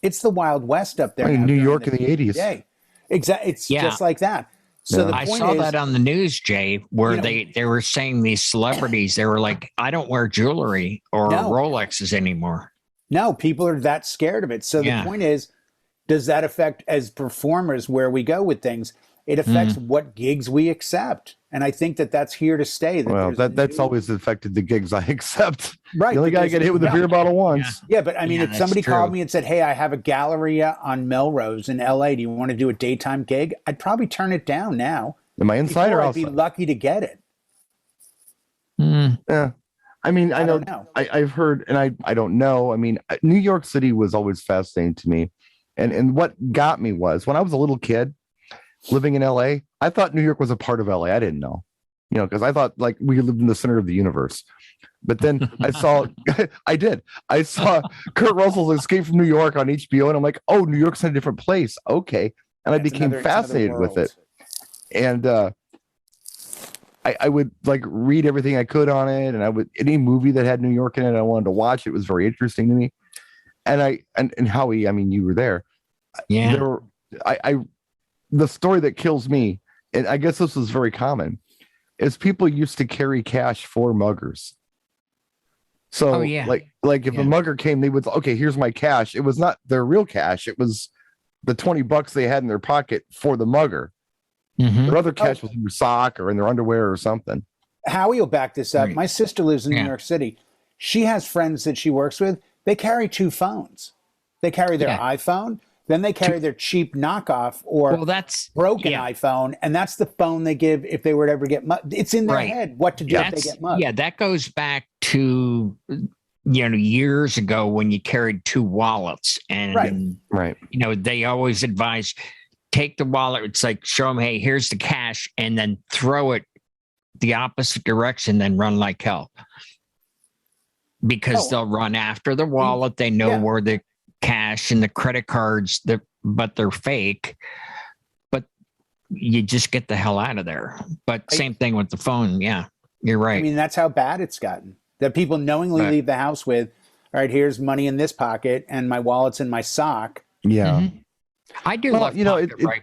It's the Wild West up there. New York in the 80s. Exactly. It's just like that. So the I point saw is, that on the news, Jay, where they were saying these celebrities, they were like, I don't wear jewelry or Rolexes anymore. No, people are that scared of it. So the point is, does that affect, as performers, where we go with things? It affects what gigs we accept. And I think that's here to stay. Well, that's always affected the gigs I accept. Right. You only got to get hit with a beer bottle once. Yeah, but I mean, if somebody called me and said, hey, I have a Galleria on Melrose in LA. Do you want to do a daytime gig? I'd probably turn it down now. Am I inside or outside? I'd be lucky to get it. Yeah. I mean, I know. I've heard, and I don't know. I mean, New York City was always fascinating to me. And what got me was when I was a little kid living in LA, I thought New York was a part of LA. I didn't know. you know, because I thought like we lived in the center of the universe. But then I saw, I saw Kurt Russell's Escape from New York on HBO, and I'm like, oh, New York's in a different place. Okay. And I became fascinated with it. And I would like read everything I could on it. And any movie that had New York in it, I wanted to watch. It was very interesting to me. And and Howie, I mean, you were there. Yeah. The story that kills me, and I guess this was very common, is people used to carry cash for muggers. So like if a mugger came, they would, okay, here's my cash. It was not their real cash. It was the $20 they had in their pocket for the mugger. Their other cash was in their sock or in their underwear or something. Howie will back this up. My sister lives in New York City. She has friends that she works with. They carry 2 phones. They carry their iPhone. Then they carry their cheap knockoff or that's broken iPhone, and that's the phone they give if they were to ever get mugged. It's in their head what to do if they get mugged. Yeah, that goes back to years ago when you carried 2 wallets, and they always advise take the wallet. It's like show them, hey, here's the cash, and then throw it the opposite direction, then run like hell because they'll run after the wallet. They know where the cash and the credit cards, but they're fake. But you just get the hell out of there. But same thing with the phone. Yeah, you're right. I mean, that's how bad it's gotten. That people knowingly leave the house with, all right, here's money in this pocket and my wallet's in my sock. Yeah. I do love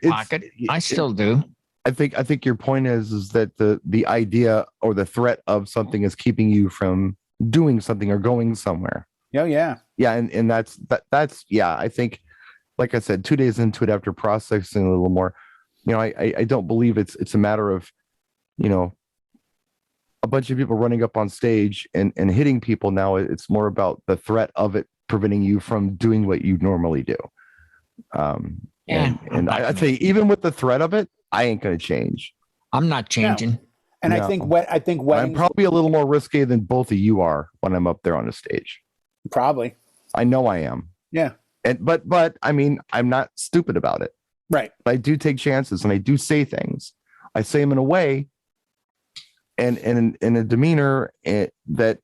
pocket. I still do. I think your point is that the idea or the threat of something is keeping you from doing something or going somewhere. Oh yeah. Yeah, and that's I think, like I said, 2 days into it, after processing a little more, I don't believe it's a matter of, a bunch of people running up on stage and hitting people. Now it's more about the threat of it preventing you from doing what you normally do. And I think even with the threat of it, I ain't going to change. I'm not changing. No. And I think I'm probably a little more risque than both of you are when I'm up there on the stage. Probably. I know I am. Yeah. But I mean, I'm not stupid about it. Right. I do take chances and I do say things. I say them in a way and in a demeanor that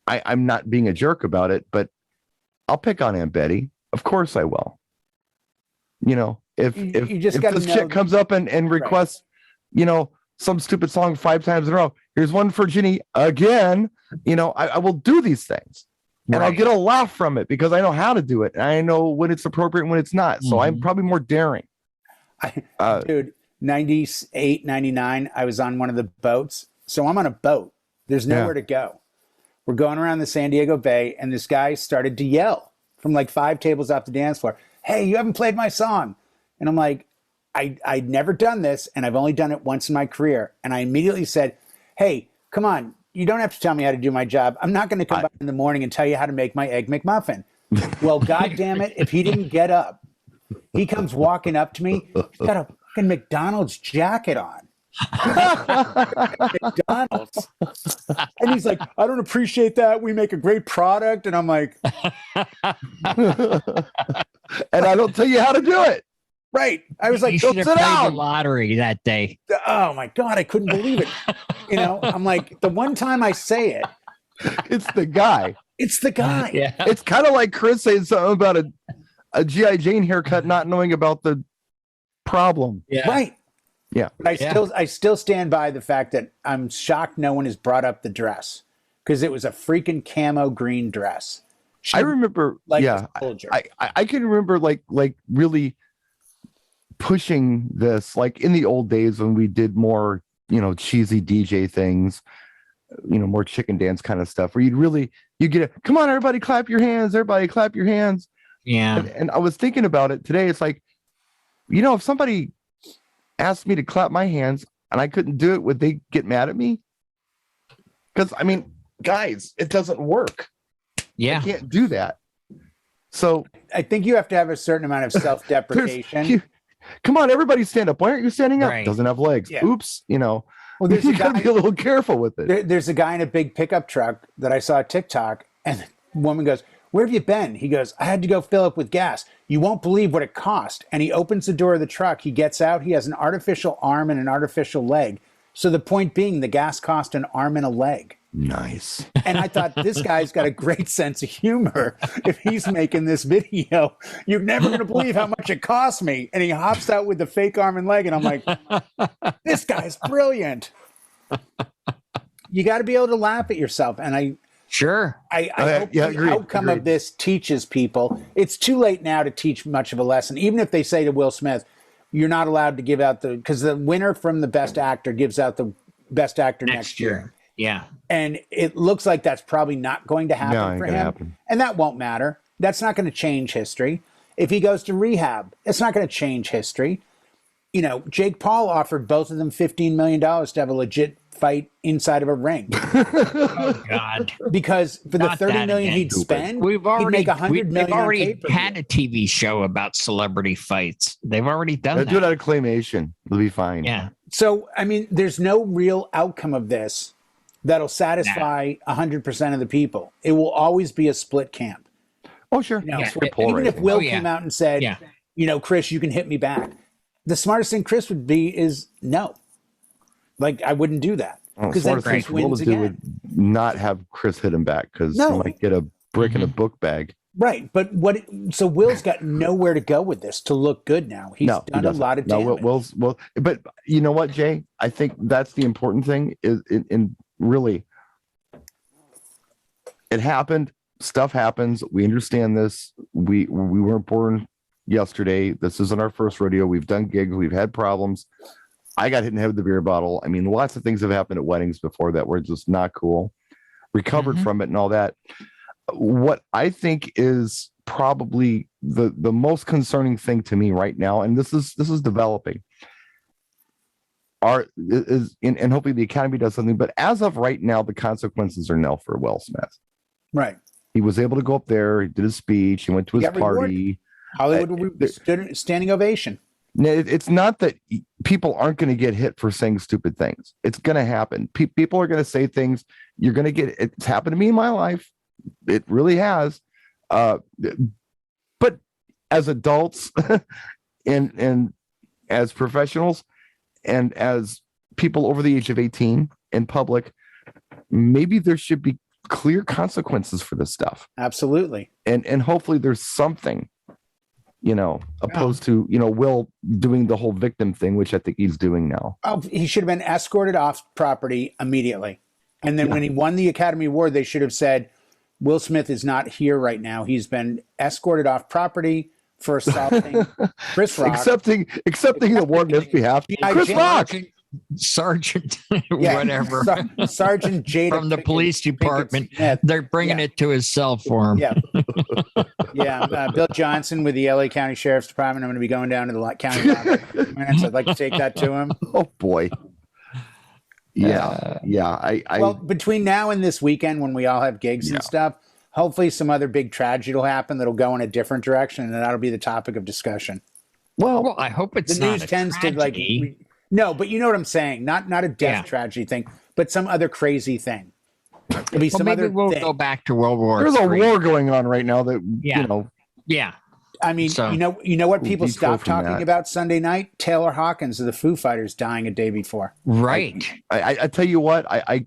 I'm not being a jerk about it, but I'll pick on Aunt Betty. Of course I will. If this chick comes up and requests, some stupid song 5 times in a row, here's one for Ginny again, I will do these things. And I'll get a laugh from it because I know how to do it. And I know when it's appropriate and when it's not. So I'm probably more daring. Dude, 98, 99, I was on one of the boats. So I'm on a boat. There's nowhere to go. We're going around the San Diego Bay, and this guy started to yell from like 5 tables off the dance floor. Hey, you haven't played my song. And I'm like, I'd never done this, and I've only done it once in my career. And I immediately said, hey, come on. You don't have to tell me how to do my job. I'm not going to come back in the morning and tell you how to make my egg McMuffin. Well, God damn it. If he didn't get up, he comes walking up to me. He's got a fucking McDonald's jacket on. McDonald's. And he's like, I don't appreciate that. We make a great product. And I'm like, and I don't tell you how to do it. Right. I was like, you should have played the lottery that day. Oh my God. I couldn't believe it. I'm like, the one time I say it, it's the guy. It's the guy. Yeah. It's kind of like Chris saying something about a G.I. Jane haircut, not knowing about the problem. Yeah. Right. Yeah. But I still stand by the fact that I'm shocked no one has brought up the dress because it was a freaking camo green dress. I remember, I can remember like really pushing this, like in the old days when we did more, cheesy DJ things, more chicken dance kind of stuff, where you get it. Come on, everybody clap your hands. Everybody clap your hands. Yeah. And I was thinking about it today. It's like, if somebody asked me to clap my hands and I couldn't do it, would they get mad at me? Because I mean, guys, it doesn't work. Yeah. I can't do that. So I think you have to have a certain amount of self-deprecation. Come on, everybody stand up. Why aren't you standing up? Right. Doesn't have legs. Yeah. Oops. Well, you got to be a little careful with it. There's a guy in a big pickup truck that I saw TikTok, and the woman goes, where have you been? He goes, I had to go fill up with gas. You won't believe what it cost. And he opens the door of the truck. He gets out. He has an artificial arm and an artificial leg. So the point being, the gas cost an arm and a leg. Nice. And I thought, this guy's got a great sense of humor. If he's making this video, you're never going to believe how much it cost me. And he hops out with the fake arm and leg. And I'm like, this guy's brilliant. You got to be able to laugh at yourself. And I hope the outcome of this teaches people. It's too late now to teach much of a lesson. Even if they say to Will Smith, you're not allowed to give out because the winner from the best actor gives out the best actor next year. Yeah. And it looks like that's probably not going to happen for him. And that won't matter. That's not going to change history. If he goes to rehab, it's not going to change history. You know, Jake Paul offered both of them $15 million to have a legit fight inside of a ring. Oh, God. Because for the $30 million he'd spend, he'd make $100 million. They've already had a TV show about celebrity fights. They've already done that. Do it out of claymation. It'll be fine. Yeah. So, I mean, there's no real outcome of this that'll satisfy 100% of the people. It will always be a split camp. Oh, sure. You know, even if Will came out and said, you know, Chris, you can hit me back. The smartest thing Chris would be is no. Like, I wouldn't do that. Because then Chris wins again. Would not have Chris hit him back because he might get a brick in a book bag. Right. But so Will's got nowhere to go with this to look good now. He's done a lot of damage. But you know what, Jay? I think that's the important thing is in really, it happened. Stuff happens. We understand this. We weren't born yesterday. This isn't our first rodeo. We've done gigs. We've had problems. I got hit in the head with the beer bottle. I mean, lots of things have happened at weddings before that were just not cool. Recovered from it and all that. What I think is probably the most concerning thing to me right now, and this is developing, and hopefully the Academy does something. But as of right now, the consequences are nil for Will Smith. Right. He was able to go up there. He did his speech. He went to his party. Hollywood stood standing ovation. It's not that people aren't going to get hit for saying stupid things. It's going to happen. People are going to say things. You're going to get. It's happened to me in my life. It really has. But as adults and as professionals and as people over the age of 18 in public, maybe there should be clear consequences for this stuff. Absolutely. And hopefully there's something, you know, opposed to, you know, Will doing the whole victim thing, which I think he's doing now. Oh, he should have been escorted off property immediately. And then when he won the Academy Award, they should have said, Will Smith is not here right now. He's been escorted off property for assaulting Chris Rock. Accepting the award on his behalf. Chris Rock. Sergeant, whatever. Sergeant Jada from the police department. They're bringing it to his cell for him. Bill Johnson with the LA County Sheriff's Department. I'm going to be going down to the county minutes. I'd like to take that to him. Oh boy. Well, between now and this weekend, when we all have gigs and stuff, hopefully some other big tragedy will happen that'll go in a different direction, and that'll be the topic of discussion. Well, I hope it's the news tends to no, but you know what I'm saying. Not a death tragedy thing, but some other crazy thing. It'll be maybe we'll go back to World War III. There's a war going on right now that you know. Yeah. I mean, you know what people stopped talking about Sunday night? Taylor Hawkins of the Foo Fighters dying a day before. Right. I tell you what, I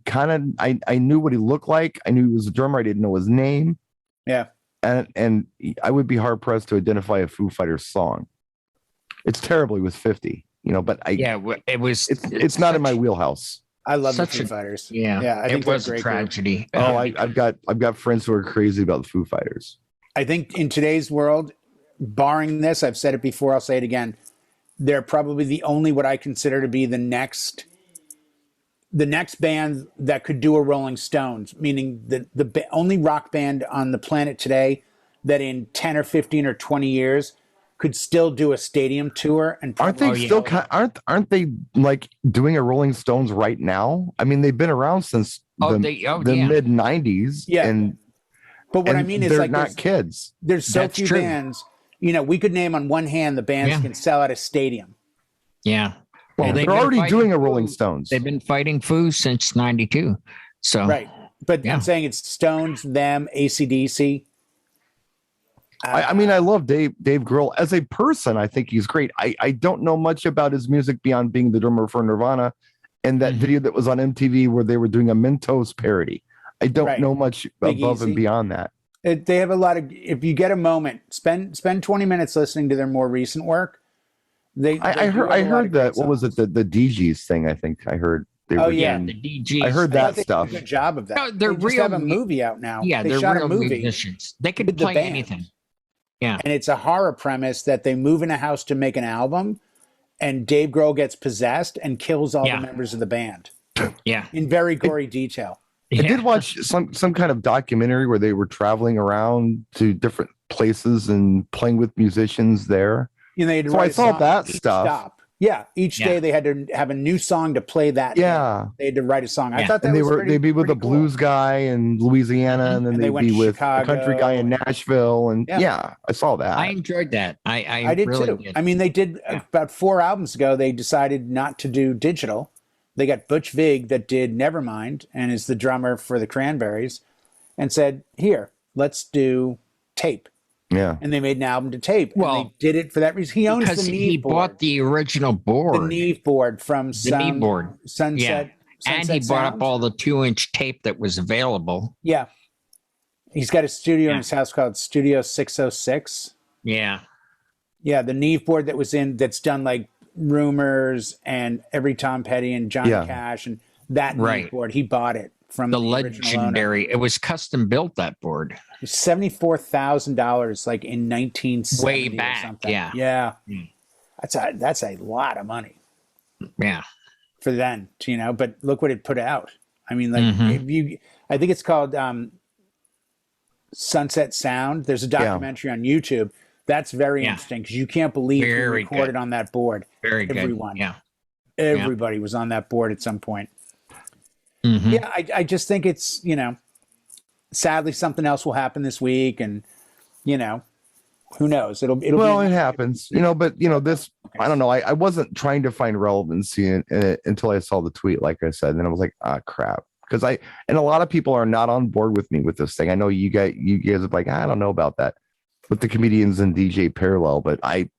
knew what he looked like. I knew he was a drummer. I didn't know his name. Yeah. And I would be hard pressed to identify a Foo Fighters song. It's terrible. He was 50, you know, but it's not in my wheelhouse. I love the Foo Fighters. Yeah. I think it was a tragedy. Oh, I've got friends who are crazy about the Foo Fighters. I think in today's world, barring this, I've said it before, I'll say it again. They're probably the only what I consider to be the next band that could do a Rolling Stones, meaning the only rock band on the planet today that in 10 or 15 or 20 years could still do a stadium tour. And aren't they like doing a Rolling Stones right now? I mean, they've been around since the mid 90s. Yeah. But what I mean is, they're like, not kids. There's so few bands. You know, we could name on one hand the bands can sell out a stadium. Yeah. Well, they're already doing a Rolling Stones. They've been fighting Foo since '92. So right. But I'm saying it's Stones, them, AC/DC. I mean, I love Dave Grohl as a person. I think he's great. I don't know much about his music beyond being the drummer for Nirvana and that video that was on MTV where they were doing a Mentos parody. I don't know much above and beyond that. They have a lot of. If you get a moment, spend 20 minutes listening to their more recent work. I heard that. What was it? The DJs thing. I think I heard. The DJs. I heard that stuff. Did a good job of that. No, they're they just have a movie out now. Yeah, they they're shot real a movie musicians. They could play anything. Yeah, and it's a horror premise that they move in a house to make an album, and Dave Grohl gets possessed and kills all the members of the band. Yeah, in very gory detail. I did watch some kind of documentary where they were traveling around to different places and playing with musicians there. You know, so I saw that stuff. Stop. Yeah, each day they had to have a new song to play that. Yeah, day. They had to write a song. I thought that they'd be with a blues guy in Louisiana, and then they'd be with a country guy in Nashville, and I saw that. I enjoyed that. I did really too. did. I mean, they did about 4 albums ago. They decided not to do digital. They got Butch Vig that did Nevermind and is the drummer for the Cranberries, and said, "Here, let's do tape." Yeah, and they made an album to tape. Well, and they did it for that reason. He owns the Neve board. He bought the original board, the Neve board from Sunset. And he bought up all the 2-inch tape that was available. Yeah, he's got a studio in his house called Studio 606. Yeah, the Neve board that's done like Rumors and Every Tom Petty and Johnny Cash, and that Neve board. He bought it from the legendary. It was custom built, that board. $74,000, like in 1970 way back. Or something. Yeah. That's a lot of money. Yeah, for then, But look what it put out. I mean, like I think it's called Sunset Sound. There's a documentary on YouTube. That's very interesting because you can't believe he recorded on that board. Very Everyone. good. Yeah. Everybody was on that board at some point. Mm-hmm. Yeah, I just think it's, sadly something else will happen this week, and who knows? It'll it happens, but this, I don't know. I wasn't trying to find relevancy in it until I saw the tweet, like I said, and I was like, crap. Because and a lot of people are not on board with me with this thing. I know you guys are like, I don't know about that with the comedians and DJ parallel, but I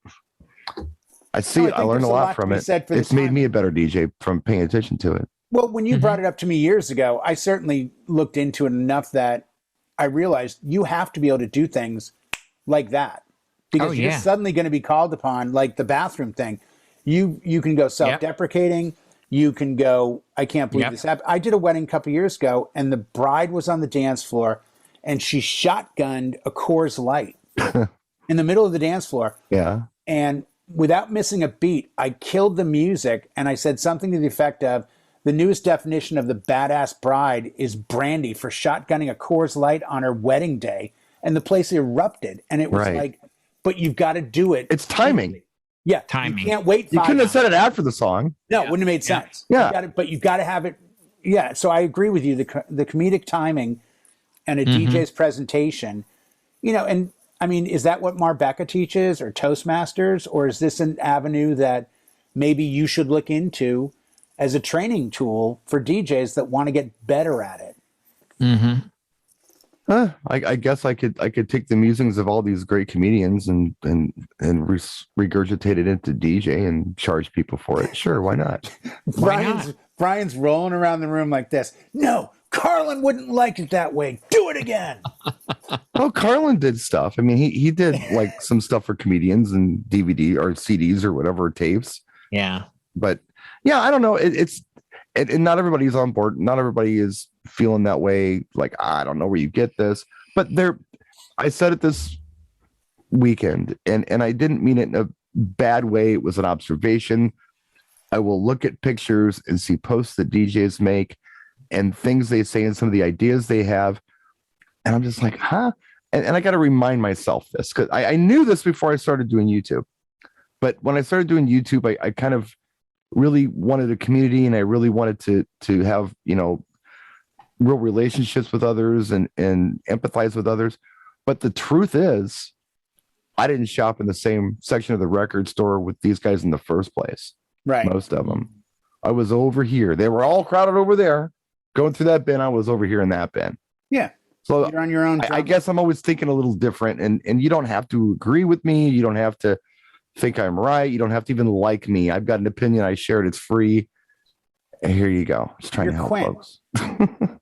see it. I learned a lot from it. It's made me a better DJ from paying attention to it. Well, when you brought it up to me years ago, I certainly looked into it enough that I realized you have to be able to do things like that, because you're suddenly going to be called upon, like the bathroom thing. You can go self-deprecating. You can go, I can't believe this happened. I did a wedding a couple years ago, and the bride was on the dance floor, and she shotgunned a Coors Light in the middle of the dance floor. Yeah. And without missing a beat, I killed the music, and I said something to the effect of, the newest definition of the badass bride is brandy for shotgunning a Coors Light on her wedding day. And the place erupted. And it was like, but you've got to do it. It's timing. Yeah. Timing. You can't wait. You couldn't have said it after the song. No, it wouldn't have made sense. Yeah. But you've got to have it. Yeah. So I agree with you. The comedic timing and a DJ's presentation, and I mean, is that what Marbecca teaches or Toastmasters? Or is this an avenue that maybe you should look into as a training tool for DJs that want to get better at it? Mm-hmm. I guess I could take the musings of all these great comedians and regurgitate it into DJ and charge people for it. Sure, why not? Brian's rolling around the room like this. No, Carlin wouldn't like it that way. Do it again. Oh, Carlin did stuff. I mean, he did like some stuff for comedians and DVD or CDs or whatever tapes. Yeah, but yeah, I don't know. It's not everybody's on board. Not everybody is feeling that way. Like, I don't know where you get this, but I said it this weekend, and I didn't mean it in a bad way. It was an observation. I will look at pictures and see posts that DJs make and things they say and some of the ideas they have. And I'm just like, huh? And I got to remind myself this, because I knew this before I started doing YouTube. But when I started doing YouTube, I kind of really wanted a community, and I really wanted to have, real relationships with others and empathize with others. But the truth is, I didn't shop in the same section of the record store with these guys in the first place. Right. Most of them. I was over here. They were all crowded over there. Going through that bin, I was over here in that bin. Yeah. So you're on your own. I guess I'm always thinking a little different, and you don't have to agree with me. You don't have to think I'm right. You don't have to even like me. I've got an opinion. I share it. It's free. Here you go. Just trying to help folks.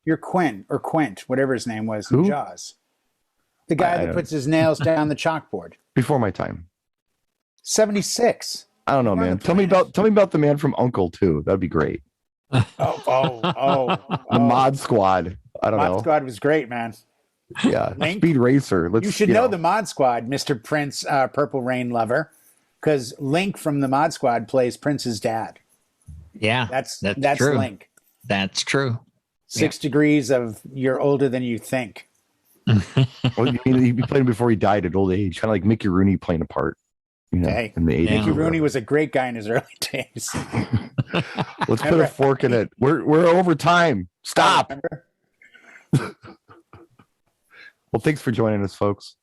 You're Quinn or Quint, whatever his name was Who? in Jaws. The guy that puts his nails down the chalkboard. Before my time. 76. I don't know, man. Tell me about the man from Uncle too. That'd be great. The Mod Squad. I don't know. Mod Squad was great, man. Yeah. Link? Speed Racer. You should know the Mod Squad, Mr. Prince, Purple Rain lover, because Link from the Mod Squad plays Prince's dad. Yeah, that's true. Link. That's true. 6 degrees of you're older than you think. Well, he played him before he died at old age, kind of like Mickey Rooney playing a part. In the 80s. Mickey Rooney was a great guy in his early days. Let's put a fork in it. We're over time. Stop. Well, thanks for joining us, folks.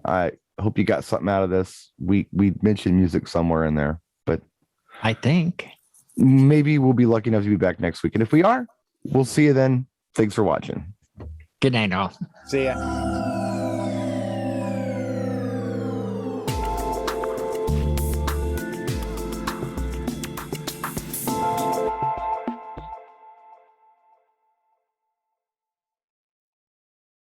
I hope you got something out of this. We mentioned music somewhere in there, but I think maybe we'll be lucky enough to be back next week. And if we are, we'll see you then. Thanks for watching. Good night, all. See ya.